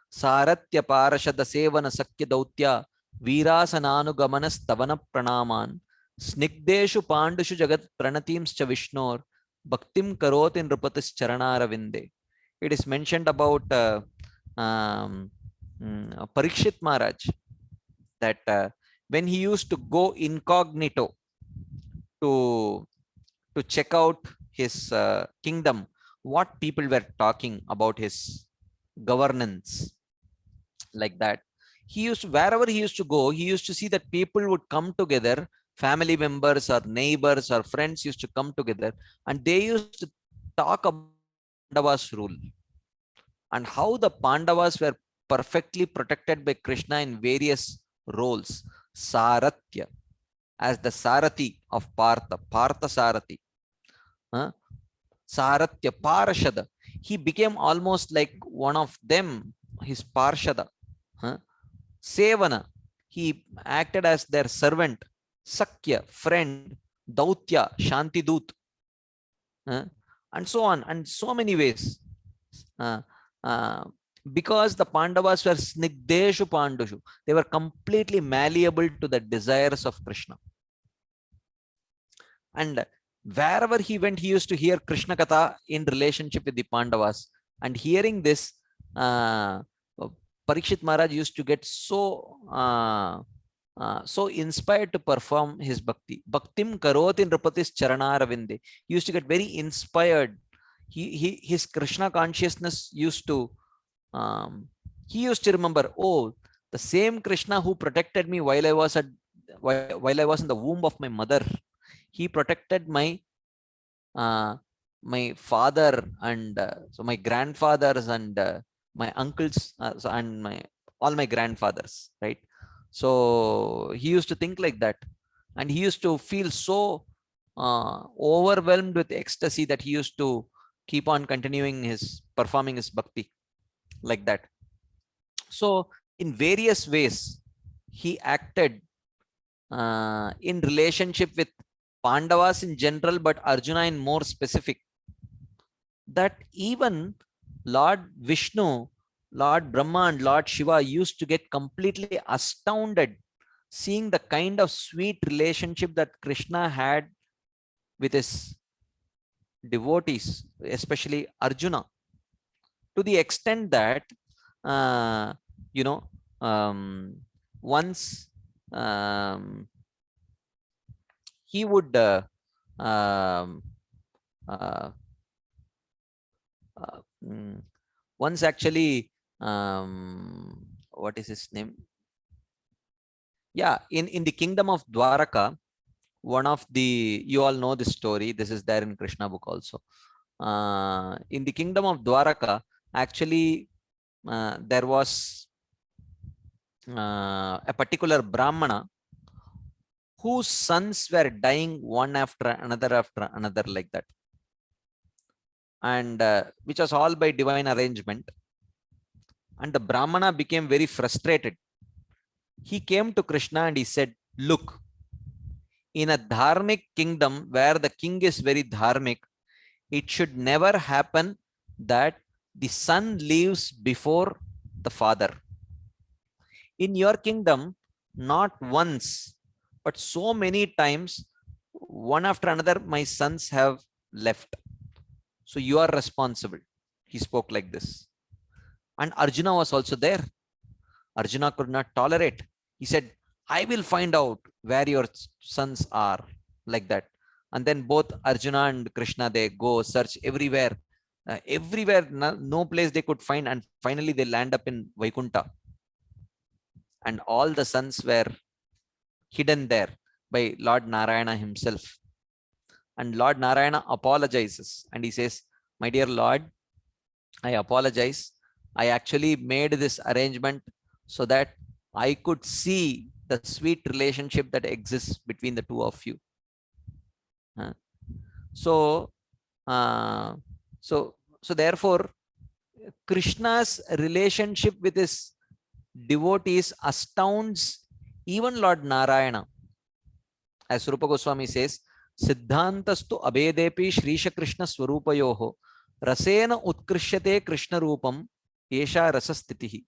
Saratya parashada sevana sakya dautya veerasananu stavana pranaman snigdeshu pandushu jagat pranatimscha vishnor bhaktim karoti nrupatis charanaravinde. It is mentioned about Parikshit Maharaj that when he used to go incognito to check out his kingdom, what people were talking about his governance, like that, he used to, wherever he used to go, he used to see that people would come together, family members or neighbors or friends used to come together, and they used to talk about Pandavas' rule and how the Pandavas were perfectly protected by Krishna in various roles. Saratya, as the Sarathi of Partha, Partha Sarathi. Saratya Parashada, he became almost like one of them, his Parshada. Sevana, he acted as their servant. Sakya, friend. Dautya, Shanti Dut. And so on, and so many ways. Because the Pandavas were Snigdeshu Pandushu, they were completely malleable to the desires of Krishna. And wherever he went, he used to hear Krishna Katha in relationship with the Pandavas. And hearing this, Parikshit Maharaj used to get so inspired to perform his bhakti. Bhaktim karoti nrupatis charanaravinde. He used to get very inspired. His Krishna consciousness used to, he used to remember, oh, the same Krishna who protected me while I was in the womb of my mother, he protected my my father and so my grandfathers and my uncles and all my grandfathers, right? So he used to think like that, and he used to feel so overwhelmed with ecstasy that he used to keep on continuing his performing his bhakti like that. So in various ways he acted in relationship with Pandavas in general, but Arjuna in more specific, that even Lord Vishnu, Lord Brahma, and Lord Shiva used to get completely astounded seeing the kind of sweet relationship that Krishna had with his devotees, especially Arjuna, to the extent that once he would once actually what is his name? Yeah, in the kingdom of Dwaraka, one of the, you all know this story, this is there in Krishna book also. In the kingdom of Dwaraka, actually there was a particular Brahmana whose sons were dying one after another like that, and which was all by divine arrangement. And the Brahmana became very frustrated he came to Krishna and he said, look, in a dharmic kingdom where the king is very dharmic, it should never happen that the son leaves before the father. In your kingdom, not once, but so many times, one after another, my sons have left. So you are responsible. He spoke like this. And Arjuna was also there. Arjuna could not tolerate. He said, I will find out where your sons are, like that. And then both Arjuna and Krishna, they go search everywhere. Everywhere, no place they could find. And finally they land up in Vaikunta. And all the sons were hidden there by Lord Narayana himself. And Lord Narayana apologizes. And he says, my dear Lord, I apologize. I actually made this arrangement so that I could see the sweet relationship that exists between the two of you. So therefore, Krishna's relationship with his devotees astounds even Lord Narayana. As Rupa Goswami says, Siddhantastu abedepi Shrisha Krishna Swarupayoho Rasena Utkrishyate Krishna Rupam Yesha Rasastitihi.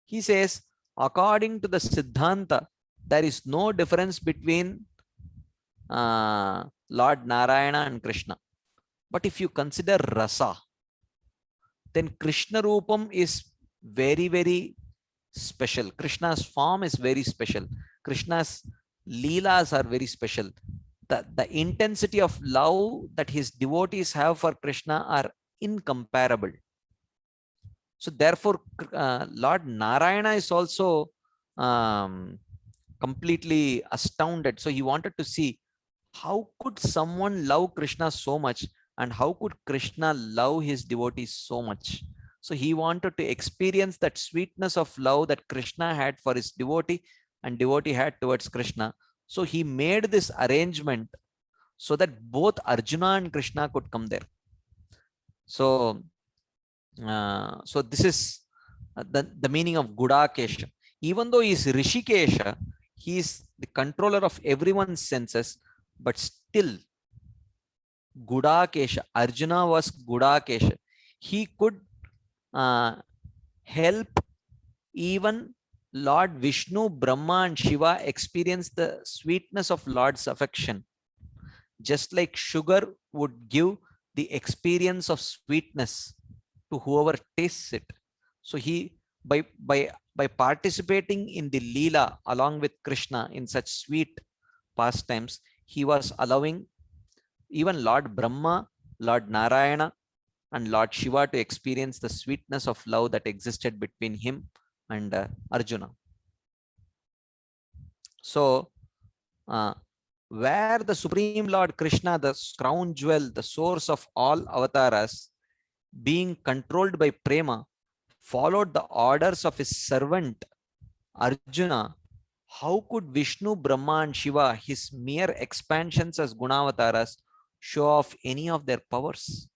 He says, according to the Siddhanta, there is no difference between Lord Narayana and Krishna. But if you consider rasa, then Krishna Rupam is very, very special. Krishna's form is very special. Krishna's leelas are very special. The intensity of love that his devotees have for Krishna are incomparable. So therefore, Lord Narayana is also completely astounded. So he wanted to see, how could someone love Krishna so much, and how could Krishna love his devotees so much? So he wanted to experience that sweetness of love that Krishna had for his devotee and devotee had towards Krishna. So he made this arrangement so that both Arjuna and Krishna could come there. So this is the meaning of Gudakesha. Even though he is Rishikesha, he is the controller of everyone's senses, but still Gudakesha. Arjuna was Gudakesha. He could help even Lord Vishnu, Brahma and Shiva experience the sweetness of Lord's affection. Just like sugar would give the experience of sweetness to whoever tastes it. So he, by participating in the Leela along with Krishna in such sweet pastimes, he was allowing even Lord Brahma, Lord Narayana and Lord Shiva to experience the sweetness of love that existed between him and Arjuna. So where the Supreme Lord Krishna, the crown jewel, the source of all avatars, being controlled by prema, followed the orders of his servant Arjuna, how could Vishnu, Brahma and Shiva, his mere expansions as Gunavataras, show off any of their powers?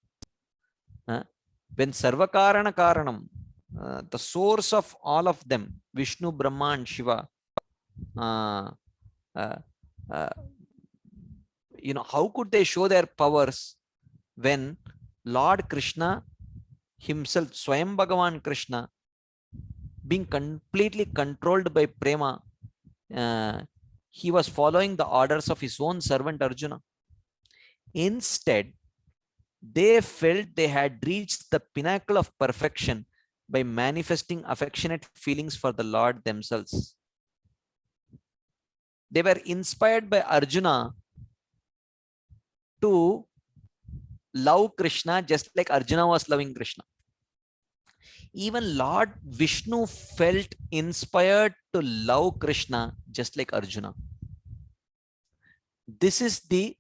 When Sarvakarana Karanam, the source of all of them, Vishnu, Brahma and Shiva, how could they show their powers when Lord Krishna himself, Swayam Bhagavan Krishna, being completely controlled by prema, he was following the orders of his own servant Arjuna. Instead, they felt they had reached the pinnacle of perfection by manifesting affectionate feelings for the Lord themselves. They were inspired by Arjuna to love Krishna just like Arjuna was loving Krishna. Even Lord Vishnu felt inspired to love Krishna just like Arjuna. This is the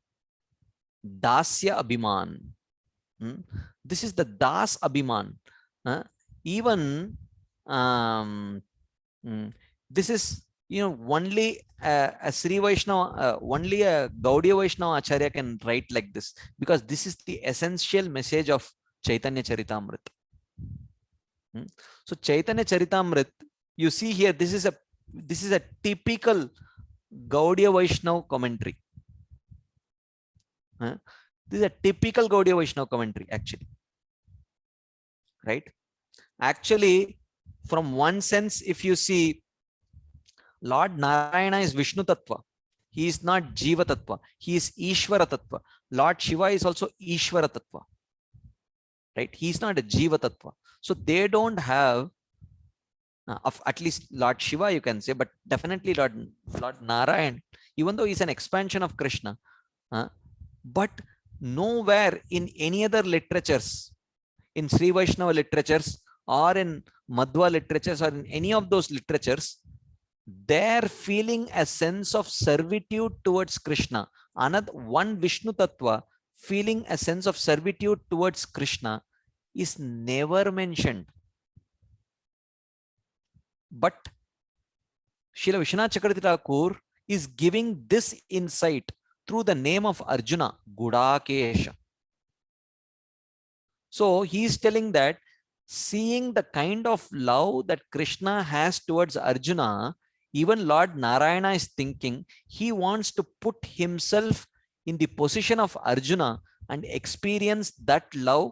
Dasya Abhiman. This is the Das Abhiman. Even this is, only a Sri Vaishnava, only a Gaudiya Vaishnava Acharya can write like this, because this is the essential message of Chaitanya Charitamrita. So Chaitanya Charitamrita, you see here, this is a This is a typical Gaudiya Vaishnava commentary. This is a typical Gaudiya Vaishnava commentary, actually. Right? Actually, from one sense, if you see, Lord Narayana is Vishnu Tattva. He is not Jiva Tattva. He is Ishvara Tattva. Lord Shiva is also Ishvara Tattva. Right? He is not a Jiva Tattva. So they don't have, of at least Lord Shiva, you can say, but definitely Lord Narayan, even though he's an expansion of Krishna, but nowhere in any other literatures, in Sri Vaishnava literatures or in Madhva literatures or in any of those literatures, they're feeling a sense of servitude towards Krishna. Another one Vishnu Tattva feeling a sense of servitude towards Krishna is never mentioned. But Srila Vishwanath Chakravarti Thakur is giving this insight through the name of Arjuna, Gudakesha. So he is telling that seeing the kind of love that Krishna has towards Arjuna, even Lord Narayana is thinking he wants to put himself in the position of Arjuna and experience that love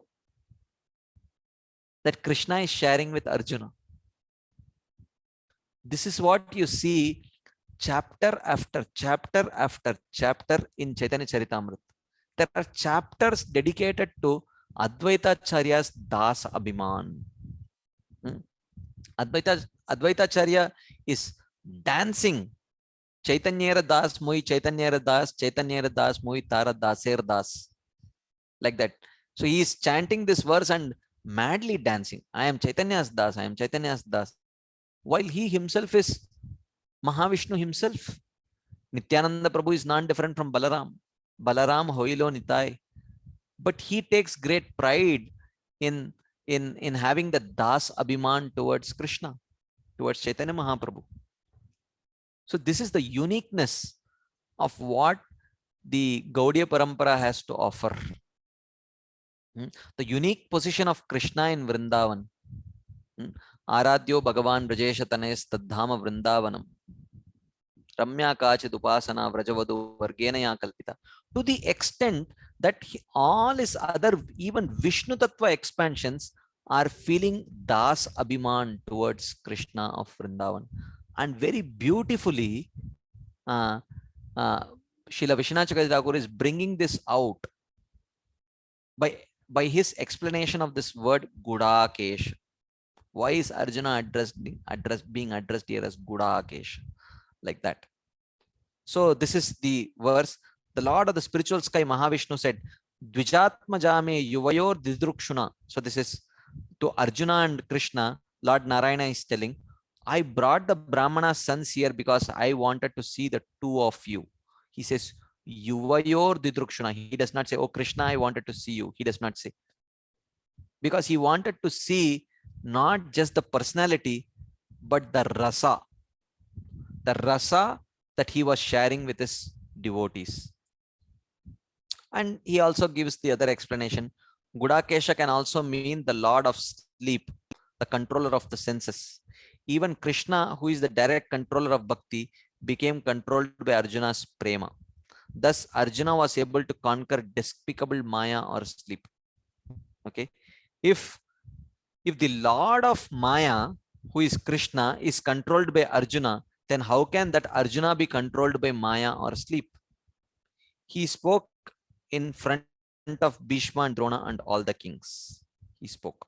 that Krishna is sharing with Arjuna. This is what you see chapter after chapter after chapter in Chaitanya Charitamrita. There are chapters dedicated to Advaitacharya's Das Abhiman. Advaitacharya is dancing. Chaitanya Das Moi Chaitanya Das Moi Tara Daser Das. Like that. So he is chanting this verse and madly dancing. I am Chaitanya's Das, I am Chaitanya's Das. While he himself is Mahavishnu himself. Nityananda Prabhu is not different from Balaram. Balaram Hoilo Nitai. But he takes great pride in having the Das Abhiman towards Krishna, towards Chaitanya Mahaprabhu. So this is the uniqueness of what the Gaudiya Parampara has to offer. The unique position of Krishna in Vrindavan. Aradhyo Bhagavan Brajesha Tanes Tadhama Vrindavanam. Ramya Kachit Upasana Vrajavadu Vargenaya Kalpita. To the extent that all his other, even Vishnu Tattva expansions are feeling Das Abhiman towards Krishna of Vrindavan. And very beautifully, Srila Vishwanath Chakravarti Thakur is bringing this out by his explanation of this word Gudakesh. Why is Arjuna being addressed here as Gudakesh? Like that. So this is the verse. The Lord of the spiritual sky, Mahavishnu, said, Dvijatma Jame Yuvayor Didrukshuna. So this is to Arjuna and Krishna. Lord Narayana is telling, I brought the Brahmana sons here because I wanted to see the two of you. He says, Yuvayor Didrukshuna. He does not say, oh Krishna, I wanted to see you. He does not say. Because he wanted to see not just the personality, but the rasa. The rasa that he was sharing with his devotees. And he also gives the other explanation. Gudakesha can also mean the Lord of sleep, the controller of the senses. Even Krishna, who is the direct controller of bhakti, became controlled by Arjuna's prema. Thus, Arjuna was able to conquer despicable Maya or sleep. Okay. If the Lord of Maya, who is Krishna, is controlled by Arjuna, then how can that Arjuna be controlled by Maya or sleep? He spoke in front of Bhishma and Drona and all the kings. He spoke.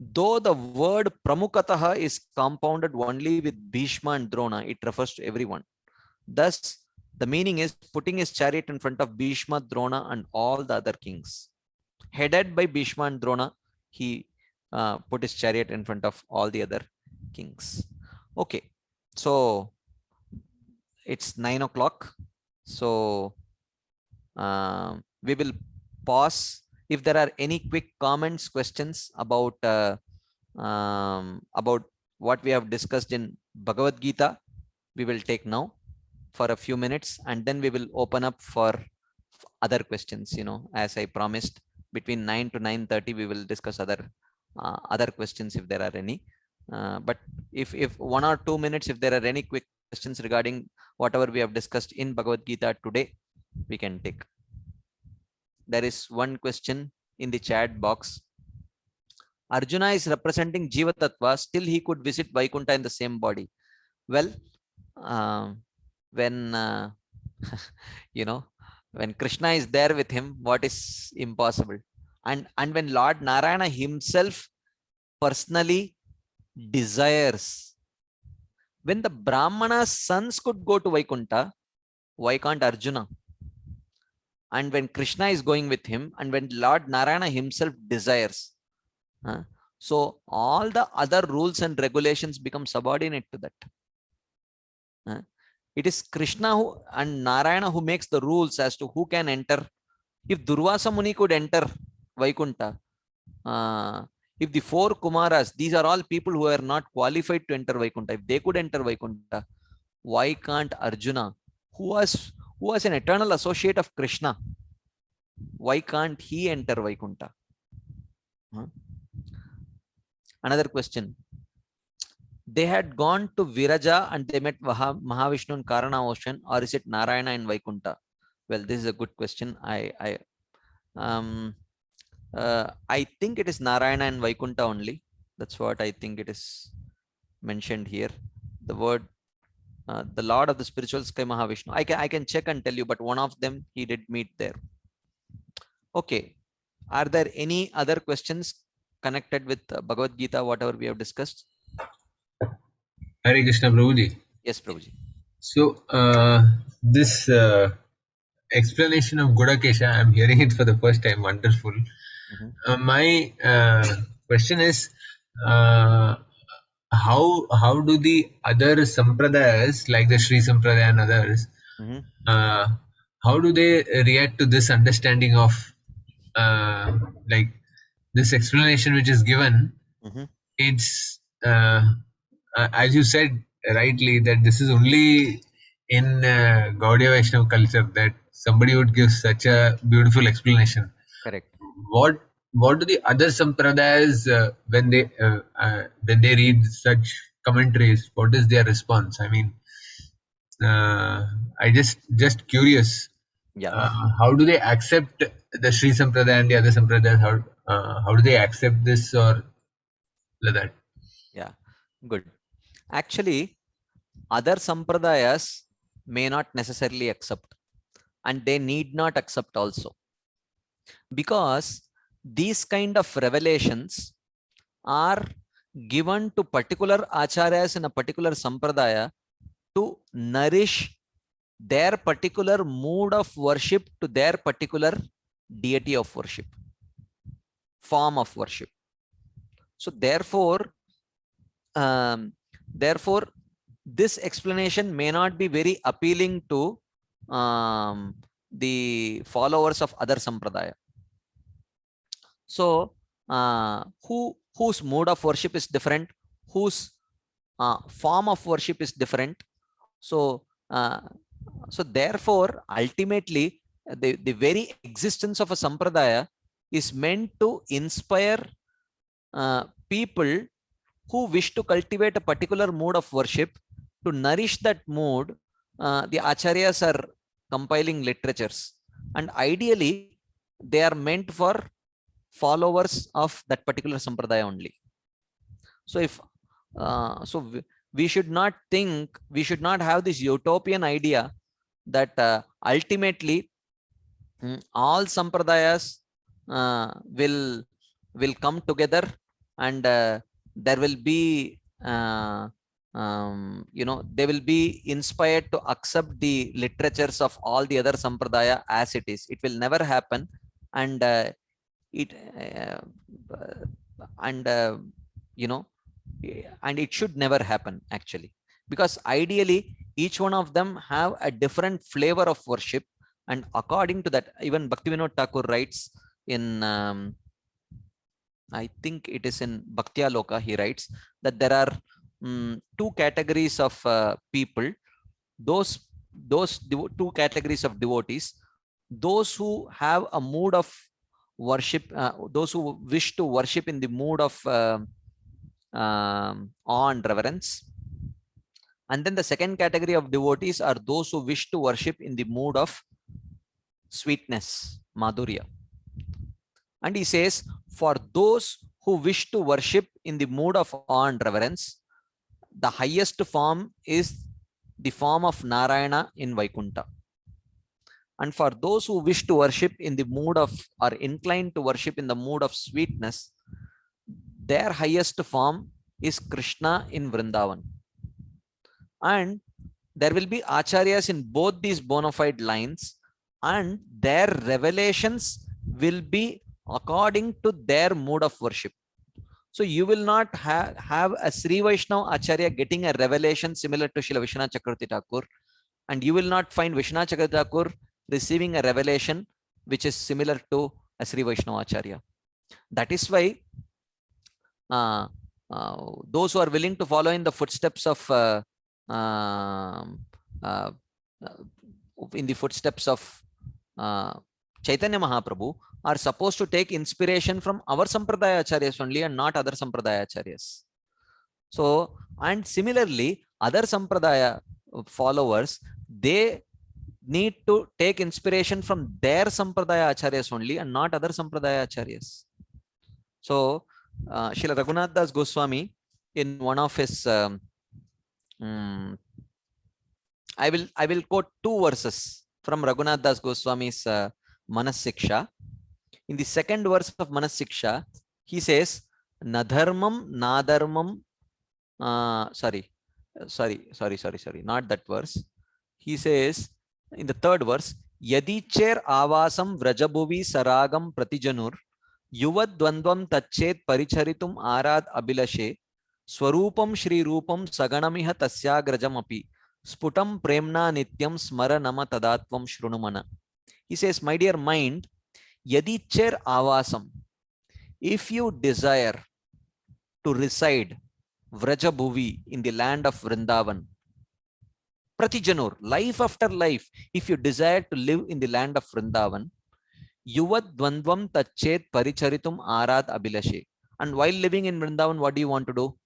Though the word Pramukataha is compounded only with Bhishma and Drona, it refers to everyone. Thus, the meaning is putting his chariot in front of Bhishma, Drona and all the other kings. Headed by Bhishma and Drona, he put his chariot in front of all the other kings. Okay, so it's 9 o'clock. So we will pause. If there are any quick comments, questions about what we have discussed in Bhagavad Gita, we will take now for a few minutes, and then we will open up for other questions. You know, as I promised, between 9 to 9:30, we will discuss other questions if there are any. But if 1 or 2 minutes, if there are any quick questions regarding whatever we have discussed in Bhagavad Gita today, we can take. There is one question in the chat box. Arjuna is representing Jiva Tattva, still he could visit Vaikuntha in the same body. Well, when you know, when Krishna is there with him, what is impossible? And when Lord Narayana himself personally desires, when the Brahmana's sons could go to Vaikuntha, why can't Arjuna? And when Krishna is going with him, and when Lord Narayana himself desires, so all the other rules and regulations become subordinate to that. It is Krishna and Narayana who makes the rules as to who can enter. If Durvasa Muni could enter Vaikuntha, if the 4 Kumaras, these are all people who are not qualified to enter Vaikuntha, if they could enter Vaikuntha, why can't Arjuna, who was an eternal associate of Krishna, why can't he enter Vaikuntha? Another question. They had gone to Viraja and they met Mahavishnu in Karana Ocean, or is it Narayana in Vaikuntha? Well, this is a good question. I think it is Narayana and Vaikuntha only. That's what I think it is mentioned here. The word, the Lord of the spiritual sky, Mahavishnu. I can check and tell you, but one of them he did meet there. Okay. Are there any other questions connected with Bhagavad Gita, whatever we have discussed? Hare Krishna, Prabhuji. Yes, Prabhuji. So, this explanation of Gudakesha, I'm hearing it for the first time. Wonderful. My question is, how do the other sampradayas, like the Sri Sampradaya and others, how do they react to this understanding of like this explanation which is given? It's as you said rightly, that this is only in Gaudiya Vaishnava culture that somebody would give such a beautiful explanation. Correct. What do the other sampradayas when they read such commentaries? What is their response? I mean, I just curious. Yeah. How do they accept the Sri Sampradaya and the other sampradayas? How do they accept this or like that? Yeah, good. Actually, other sampradayas may not necessarily accept, and they need not accept also, because these kind of revelations are given to particular acharyas in a particular sampradaya to nourish their particular mood of worship to their particular deity of worship, form of worship. So therefore, this explanation may not be very appealing to the followers of other sampradaya. So whose mode of worship is different, whose form of worship is different. So therefore, ultimately, the very existence of a sampradaya is meant to inspire people who wish to cultivate a particular mode of worship. To nourish that mood, the acharyas are compiling literatures, and ideally they are meant for followers of that particular sampradaya only. So if we should not think, we should not have this utopian idea that ultimately all sampradayas will come together, and there will be they will be inspired to accept the literatures of all the other sampradaya as it is. It will never happen, and and it should never happen actually, because ideally each one of them have a different flavor of worship, and according to that, even Bhaktivinoda Thakur writes in I think it is in Bhaktya Loka, he writes that there are two categories of people. Those two categories of devotees: those who have a mood of worship, those who wish to worship in the mood of awe and reverence. And then the second category of devotees are those who wish to worship in the mood of sweetness, madhurya. And he says, for those who wish to worship in the mood of awe and reverence, the highest form is the form of Narayana in Vaikuntha. And for those who wish to worship in the mood of, or inclined to worship in the mood of sweetness, their highest form is Krishna in Vrindavan. And there will be acharyas in both these bona fide lines, and their revelations will be according to their mood of worship. So you will not have a Sri Vaishnava Acharya getting a revelation similar to Srila Vishwanath Chakravarti Thakur, and you will not find Vishwanath Chakravarti Thakur receiving a revelation which is similar to a Sri Vaishnava Acharya. That is why those who are willing to follow in the footsteps of Chaitanya Mahaprabhu are supposed to take inspiration from our Sampradaya Acharyas only and not other Sampradaya Acharyas. So, and similarly, other Sampradaya followers, they need to take inspiration from their Sampradaya Acharyas only and not other Sampradaya Acharyas. So, Srila Raghunath Das Goswami, in one of his, I will quote two verses from Raghunath Das Goswami's Manas Siksha. In the second verse of Manas Siksha, he says, Nadharmam, Nadharmam, sorry, not that verse. He says, in the third verse, Yadicher avasam vrajabhuvi saragam pratijanur, yuvad dvandvam tachet paricharitum arad abilashe, swarupam shri rupam saganamiha tasyagrajam api, sputam premna nityam smara nama tadatvam shrunumana. He says, my dear mind, Yadicher avasam, if you desire to reside Vrajabhuvi in the land of Vrindavan, Pratijanur, life after life, if you desire to live in the land of Vrindavan, Yuvad Dvandvam Tachet Paricharitum Arad Abhilashe. And while living in Vrindavan, what do you want to do?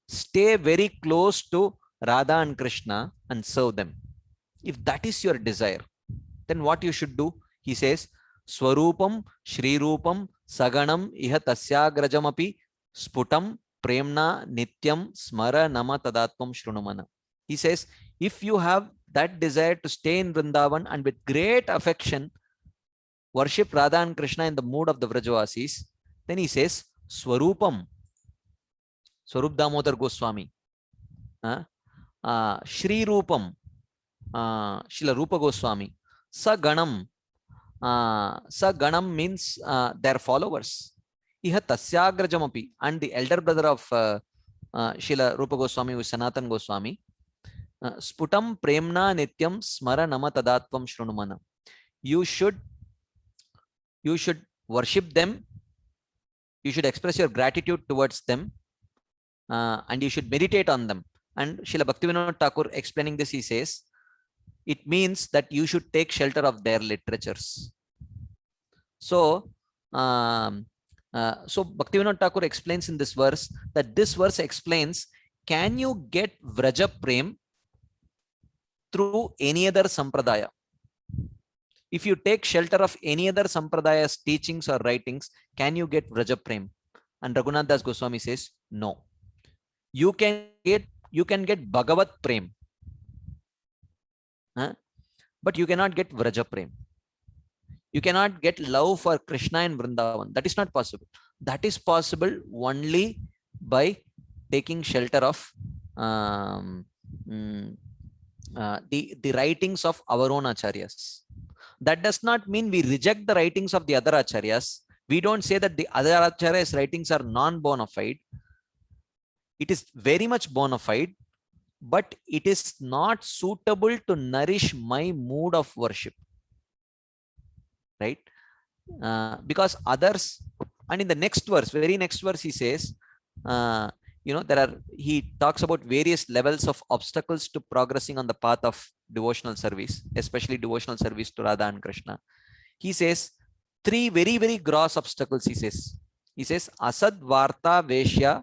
Stay very close to Radha and Krishna and serve them. If that is your desire, then what you should do? He says, Swarupam, Shri Rupam, Saganam, Iha Tasyagrajamapi, Sputam, Premna, Nityam, Smara, Nama, Tadatvam, Shrunumana. He says, if you have that desire to stay in Vrindavan and with great affection worship Radha and Krishna in the mood of the Vrajavasis, then he says, Swarupam, Swarup Damodar Goswami, Shri Rupam, Srila Rupa Goswami, Saganam. Saganam means their followers. Iha Tasyagrajamapi, and the elder brother of Srila Rupa Goswami was Sanatan Goswami. Sputam Premna Nityam Smara Nama Tadatvam Shrunumana. You should worship them. You should express your gratitude towards them, and you should meditate on them. And Srila Bhaktivinoda Thakur explaining this, he says, it means that you should take shelter of their literatures. So, Bhaktivinoda Thakur explains in this verse that this verse explains, can you get Vraja Prem through any other Sampradaya? If you take shelter of any other Sampradaya's teachings or writings, can you get Vraja Prem? And Raghunath Das Goswami says, no. You can get Bhagavat Prem, but you cannot get Vraja Prem. You cannot get love for Krishna in Vrindavan. That is not possible. That is possible only by taking shelter of the writings of our own acharyas. That does not mean we reject the writings of the other acharyas. We don't say that the other acharyas' writings are non-bona fide. It is very much bona fide, but it is not suitable to nourish my mood of worship. Right? Because others, and in the next verse, very next verse, he says, he talks about various levels of obstacles to progressing on the path of devotional service, especially devotional service to Radha and Krishna. He says, three very, very gross obstacles, he says. He says, Asad Varta Veshya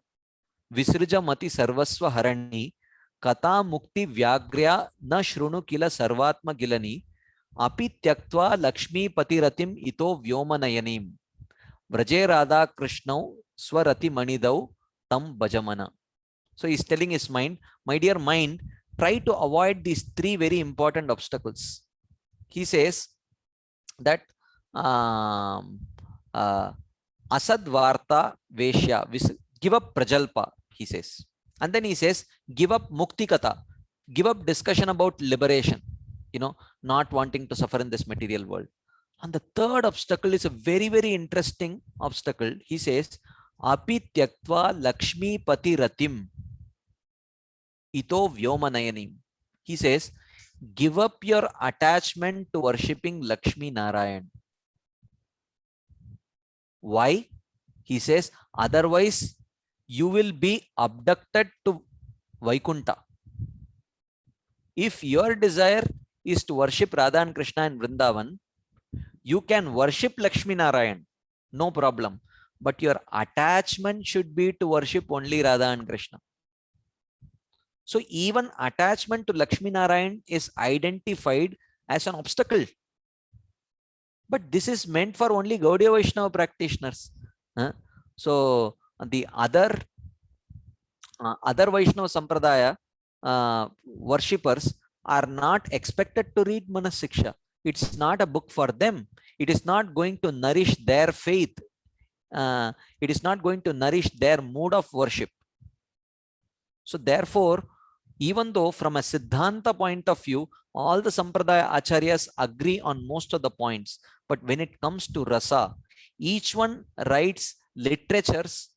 विसृजमति सर्वस्व हरणी कथा मुक्ति व्याग्र्या न शृणु किल सर्वात्म गिलनी अपि त्यक्त्वा लक्ष्मीपतिरतिम इतो व्योमनयनीम व्रजे Radha कृष्णौ स्वरति मणिदौ tam bhajamana. So he's telling his mind, my dear mind, try to avoid these three very important obstacles. He says that asad varta veshya, give up prajalpa, he says. And then he says, give up mukti katha, give up discussion about liberation, not wanting to suffer in this material world. And the third obstacle is a very, very interesting obstacle. He says, api tyaktva lakshmi pati ratim ito vyomanayanim. He says, give up your attachment to worshipping Lakshmi Narayan. Why? He says, otherwise you will be abducted to Vaikunta. If your desire is to worship Radha and Krishna in Vrindavan, you can worship Lakshmi Narayan, no problem. But your attachment should be to worship only Radha and Krishna. So even attachment to Lakshmi Narayan is identified as an obstacle. But this is meant for only Gaudiya Vaishnava practitioners. So the other Vaishnava Sampradaya worshippers are not expected to read Manas Siksha. It's not a book for them. It is not going to nourish their faith. It is not going to nourish their mood of worship. So therefore, even though from a Siddhanta point of view, all the Sampradaya Acharyas agree on most of the points, but when it comes to rasa, each one writes literatures.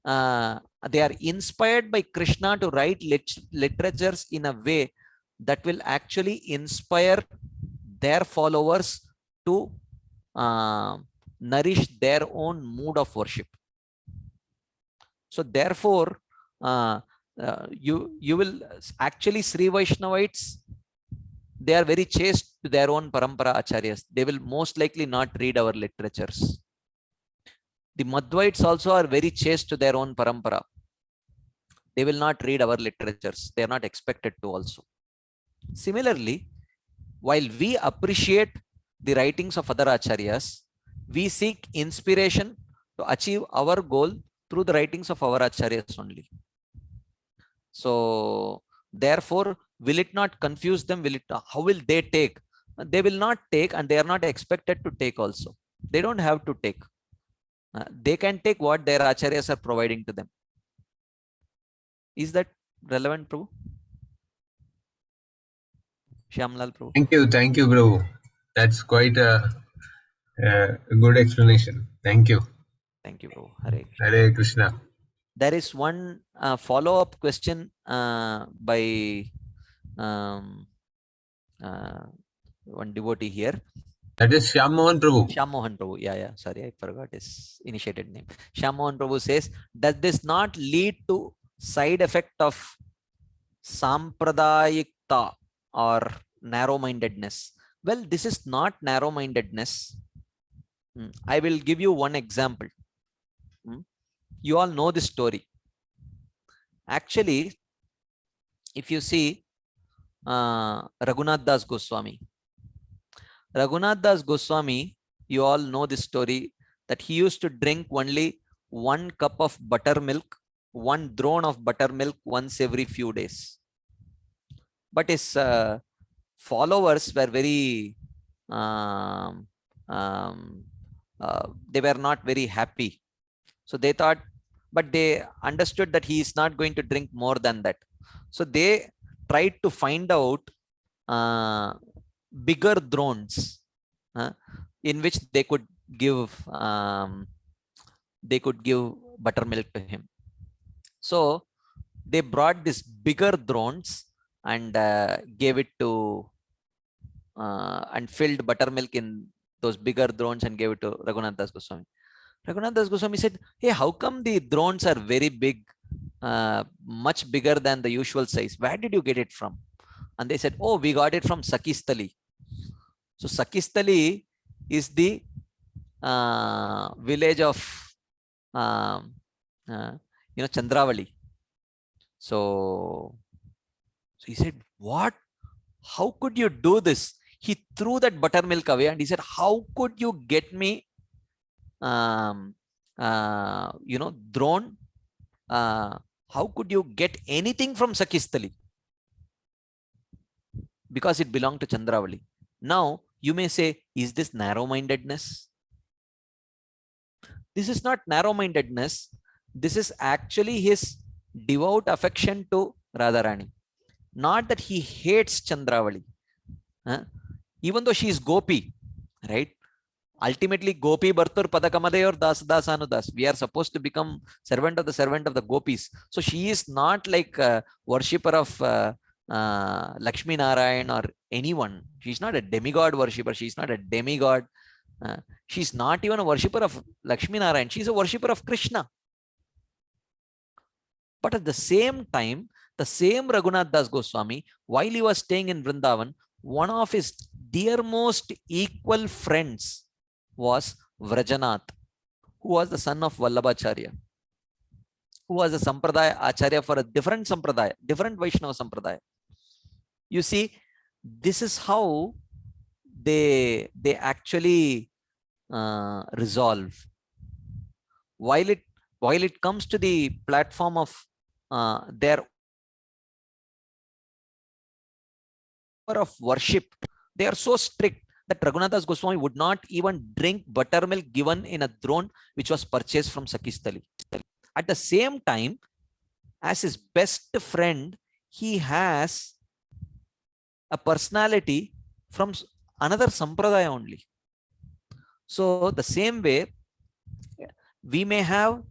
They are inspired by Krishna to write literatures in a way that will actually inspire their followers to nourish their own mood of worship. So therefore, you will actually Sri Vaishnavites, they are very chaste to their own parampara acharyas. They will most likely not read our literatures. The Madhvites also are very chaste to their own parampara. They will not read our literatures. They are not expected to also. Similarly, while we appreciate the writings of other acharyas, we seek inspiration to achieve our goal through the writings of our acharyas only. So therefore, will it not confuse them? How will they take? They will not take, and they are not expected to take also. They don't have to take. They can take what their acharyas are providing to them. Is that relevant, Prabhu? Shyamlal Prabhu. Thank you, Prabhu. That's quite a good explanation. Thank you. Thank you, Prabhu. Hare Krishna. Hare Krishna. There is one follow-up question by one devotee here. That is Shyam Mohan Prabhu. Shyam Mohan Prabhu. Yeah. Sorry, I forgot his initiated name. Shyam Mohan Prabhu says, does this not lead to side effect of sampradayikta or narrow-mindedness? Well, this is not narrow-mindedness. I will give you one example. You all know this story. Actually, if you see Raghunath Das Goswami. Raghunath Das Goswami, you all know this story, that he used to drink only 1 cup of buttermilk, 1 drone of buttermilk once every few days. But his followers were very, they were not very happy. So they thought, but they understood that he is not going to drink more than that. So they tried to find out bigger drones in which they could give buttermilk to him. So they brought this bigger drones and gave it to and filled buttermilk in those bigger drones and gave it to Raghunath Das Goswami. Raghunath Das Goswami said, hey, how come the drones are very big, much bigger than the usual size? Where did you get it from? And they said, oh, we got it from Sakistali. So Sakistali is the village of Chandravali. So he said, what? How could you do this? He threw that buttermilk away and he said, how could you get me, Drone? How could you get anything from Sakistali? Because it belonged to Chandravali. Now, you may say, is this narrow-mindedness? This is not narrow-mindedness. This is actually his devout affection to Radharani. Not that he hates Chandravali. Even though she is Gopi, right? Ultimately, Gopi Bhartur Padakamade or Das Dasanudas. We are supposed to become servant of the Gopis. So she is not like a worshipper of Lakshmi Narayan or anyone. She's not a demigod worshipper. She's not a demigod. She's not even a worshipper of Lakshmi Narayan. She's a worshipper of Krishna. But at the same time, the same Raghunath Das Goswami, while he was staying in Vrindavan, one of his dearmost equal friends was Vrajanath, who was the son of Vallabhacharya, who was a Sampradaya Acharya for a different Sampradaya, different Vaishnava Sampradaya. You see, this is how they actually resolve. While it comes to the platform of their of worship, they are so strict that Raghunath Das Goswami would not even drink buttermilk given in a drone which was purchased from Sakistali. At the same time, as his best friend, he has a personality from another Sampradaya only. So the same way, we may have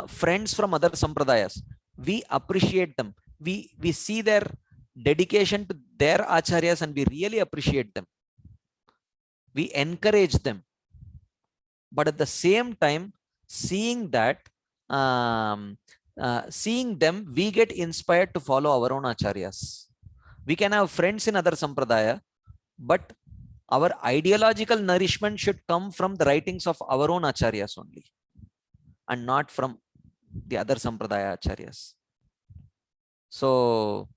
friends from other Sampradayas. We appreciate them. We see their dedication to their acharyas and we really appreciate them. We encourage them. But at the same time, seeing that, seeing them, we get inspired to follow our own acharyas. We can have friends in other Sampradaya, but our ideological nourishment should come from the writings of our own acharyas only, and not from the other Sampradaya acharyas. So,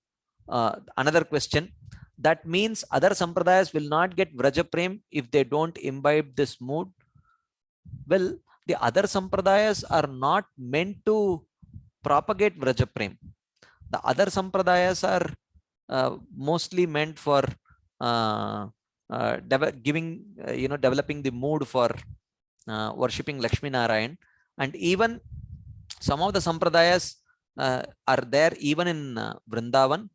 another question. That means other Sampradayas will not get Vraja Prem if they don't imbibe this mood. Well, the other Sampradayas are not meant to propagate Vraja Prem. The other Sampradayas are mostly meant for developing the mood for worshipping Lakshmi Narayan. And even some of the Sampradayas are there even in Vrindavan.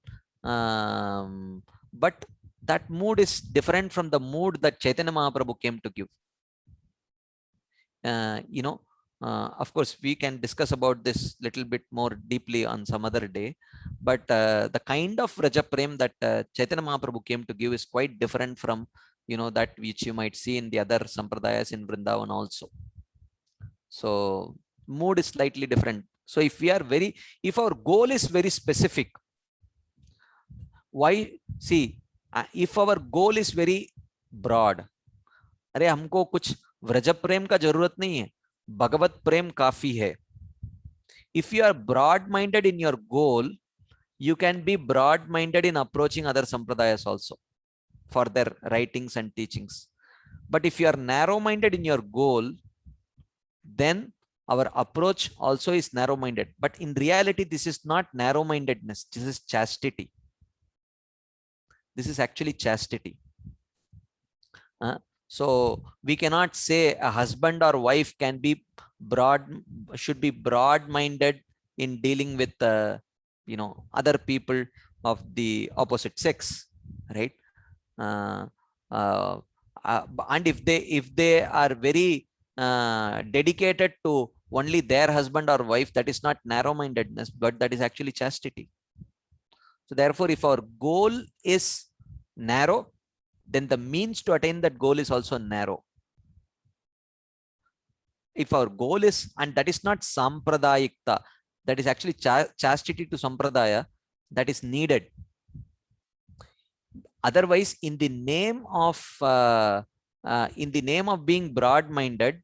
But that mood is different from the mood that Chaitanya Mahaprabhu came to give. Of course, we can discuss about this little bit more deeply on some other day. But the kind of Vraja Prem that Chaitanya Mahaprabhu came to give is quite different from, that which you might see in the other Sampradayas in Vrindavan also. So mood is slightly different. So if our goal is very specific, why? See, if our goal is very broad, अरे हमको कुछ व्रज प्रेम का जरूरत नहीं है, भगवत प्रेम काफी है. If you are broad-minded in your goal, you can be broad-minded in approaching other sampradayas also for their writings and teachings. But if you are narrow-minded in your goal, then our approach also is narrow-minded. But in reality, this is not narrow-mindedness. This is chastity. This is actually chastity. So we cannot say a husband or wife should be broad-minded in dealing with other people of the opposite sex, right? And if they are very dedicated to only their husband or wife, that is not narrow-mindedness, but that is actually chastity. So therefore, if our goal is narrow, then the means to attain that goal is also narrow. If our goal is, and that is not sampradayikta, that is actually chastity to sampradaya, that is needed. Otherwise, in the name of being broad-minded,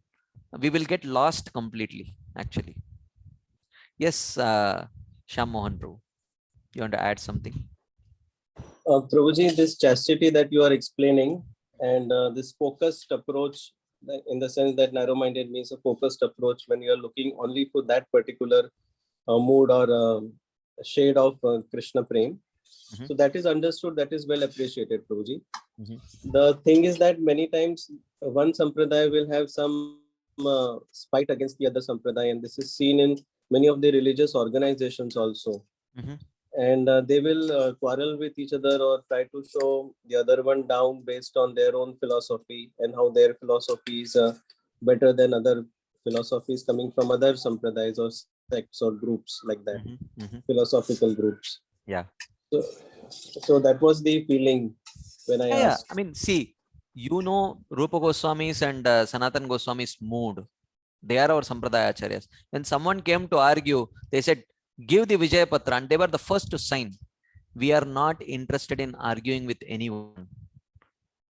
we will get lost completely. Actually, yes. Shyam Mohan Prabhu, you want to add something? Prabhuji, this chastity that you are explaining and this focused approach, in the sense that narrow-minded means a focused approach when you are looking only for that particular mood or shade of Krishna Prem. Mhm. So that is understood, that is well appreciated, Prabhuji. Mhm. The thing is that many times one sampradaya will have some spite against the other sampradaya, and this is seen in many of the religious organizations also. Mhm. And they will quarrel with each other or try to show the other one down based on their own philosophy and how their philosophy is better than other philosophies coming from other sampradayas or sects or groups like that, Mhm. Mhm. philosophical groups. Yeah. So, so that was the feeling when I Yeah. asked. I mean, see, Rupa Goswami's and Sanatan Goswami's mood. They are our Sampradaya Acharyas. When someone came to argue, they said, give the Vijaya Patra, and they were the first to sign. We are not interested in arguing with anyone.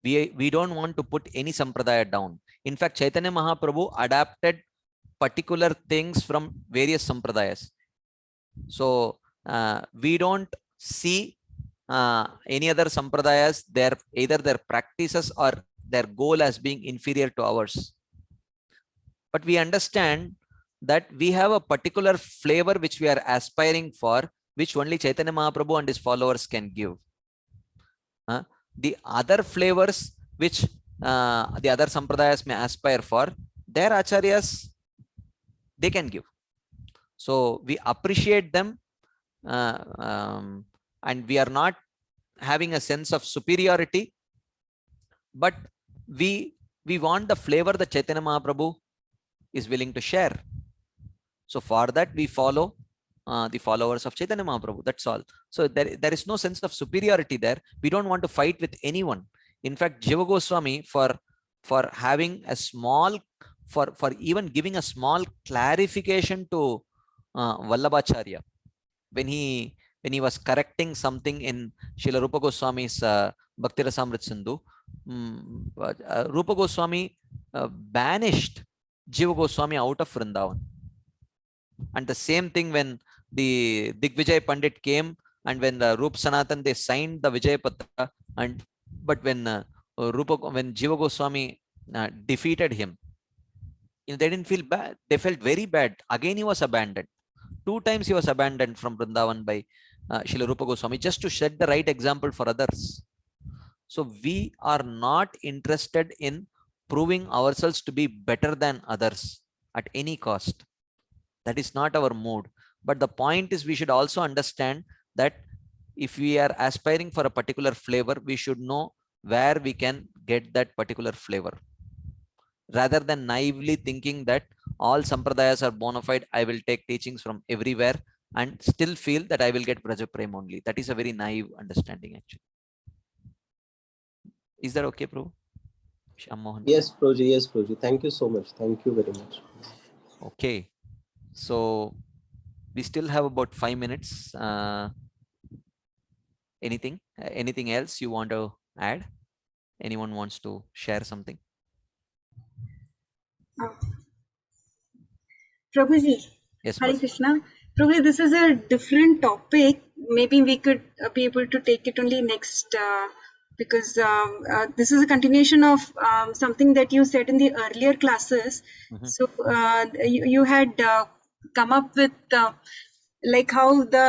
We don't want to put any Sampradaya down. In fact, Chaitanya Mahaprabhu adapted particular things from various Sampradayas. So we don't see any other Sampradayas, either their practices or their goal as being inferior to ours. But we understand that we have a particular flavor which we are aspiring for, which only Chaitanya Mahaprabhu and his followers can give. The other flavors which the other sampradayas may aspire for, their acharyas, they can give. So we appreciate them, and we are not having a sense of superiority, but we want the flavor that Chaitanya Mahaprabhu is willing to share. So for that we follow the followers of Chaitanya Mahaprabhu. That's all. So there is no sense of superiority there. We don't want to fight with anyone. In fact, Jiva Goswami, for having a small, for even giving a small clarification to Vallabhacharya, when he was correcting something in Srila Rupa Goswami's Bhakti Rasamrit Sindhu, Rupa Goswami banished Jiva Goswami out of Vrindavan. And the same thing when the Digvijay Pandit came, and when Rup Sanatan, they signed the Vijay Patra, and but when when Jiva Goswami defeated him, they didn't feel bad. They felt very bad. Again, he was abandoned. 2 times he was abandoned from Vrindavan by Srila Rupa Goswami, just to set the right example for others. So we are not interested in proving ourselves to be better than others at any cost. That is not our mood. But the point is, we should also understand that if we are aspiring for a particular flavor, we should know where we can get that particular flavor, rather than naively thinking that all sampradayas are bona fide. I will take teachings from everywhere and still feel that I will get Braja Prem only. That is a very naive understanding, actually. Is that okay, Prabhu? Shyam Mohan? Yes, Prabhuji, yes, Prabhuji. Thank you so much. Thank you very much. Okay. So we still have about 5 minutes. Anything else you want to add? Anyone wants to share something? Prabhuji, Yes, Hare but Krishna. Prabhuji, this is a different topic. Maybe we could be able to take it only next, because this is a continuation of something that you said in the earlier classes. Mhm. So you had come up with like how the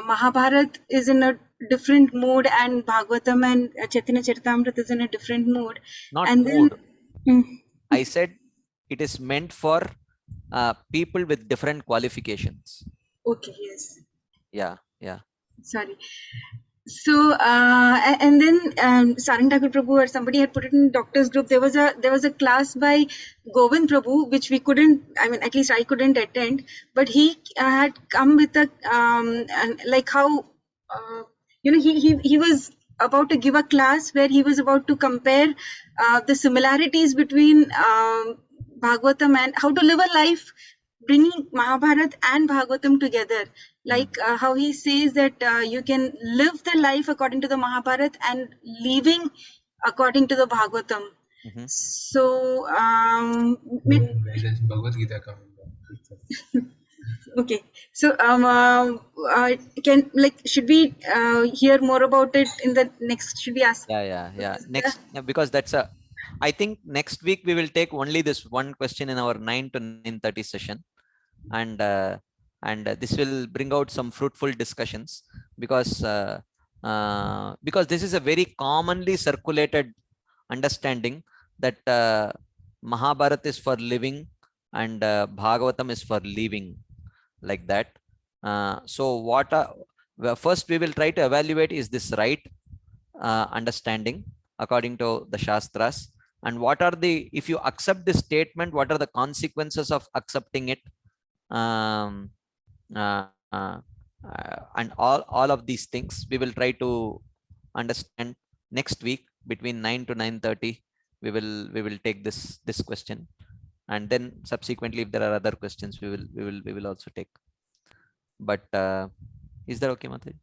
Mahabharat is in a different mood and Bhagavatam and Chaitanya Charitamrita is in a different mood. not And mood. then, I said it is meant for people with different qualifications. okay, yes. Yeah, yeah. Sorry. So and then Sarang Thakur Prabhu or somebody had put it in doctors group. There was a class by Govind Prabhu which we couldn't. I mean, at least I couldn't attend. But he had come with a like how he was about to give a class where he was about to compare the similarities between Bhagavatam and how to live a life bringing Mahabharat and Bhagavatam together. Like how he says that you can live the life according to the Mahabharat and living according to the Bhagavatam. Mhm. So Where does Bhagavad Gita come in? Okay. So can should we hear more about it in the next? Should we ask? Yeah. Next, because that's a. I think next week we will take only this one question in our 9 to 9:30 session, and this will bring out some fruitful discussions, because this is a very commonly circulated understanding that Mahabharata is for living and Bhagavatam is for leaving, like that. So what first we will try to evaluate, is this right understanding according to the Shastras, and what are the, if you accept this statement, what are the consequences of accepting it, um, uh, uh, and all of these things we will try to understand next week between 9 to 9:30. We will take this question, and then subsequently if there are other questions we will also take. But is that okay, Mataji?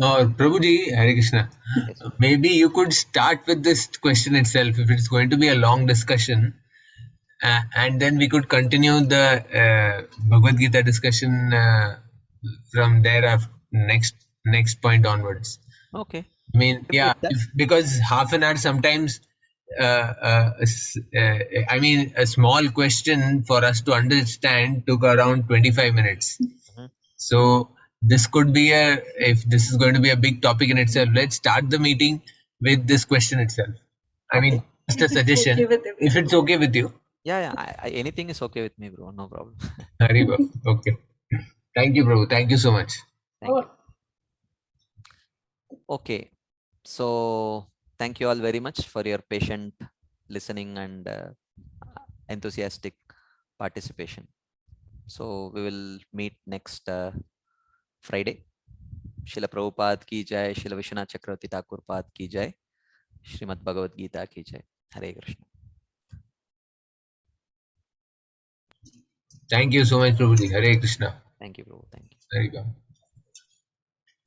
Prabhuji, Hare Krishna. Yes. Maybe you could start with this question itself if it's going to be a long discussion, and then we could continue the Bhagavad Gita discussion from there after next point onwards. Okay. I mean, yeah, If that, because half an hour sometimes. I mean, a small question for us to understand took around 25 minutes. Mhm. So this could be if this is going to be a big topic in itself, let's start the meeting with this question itself. I mean, just a If it's suggestion, okay with if it's okay with you. yeah, anything is okay with me, bro. No problem. Haribo. Okay. Thank you, Prabhu. Thank you so much. Thank you. Okay. So thank you all very much for your patient listening and enthusiastic participation. So we will meet next Friday. Srila Prabhupada ki jai, Srila Vishwanath Chakravarti Thakur Pad ki jai, Srimad Bhagavad Gita ki jai. Hare Krishna. Thank you so much, Prabhuji. Hare Krishna. Thank you, Prabhu. Thank you. Hare Krishna.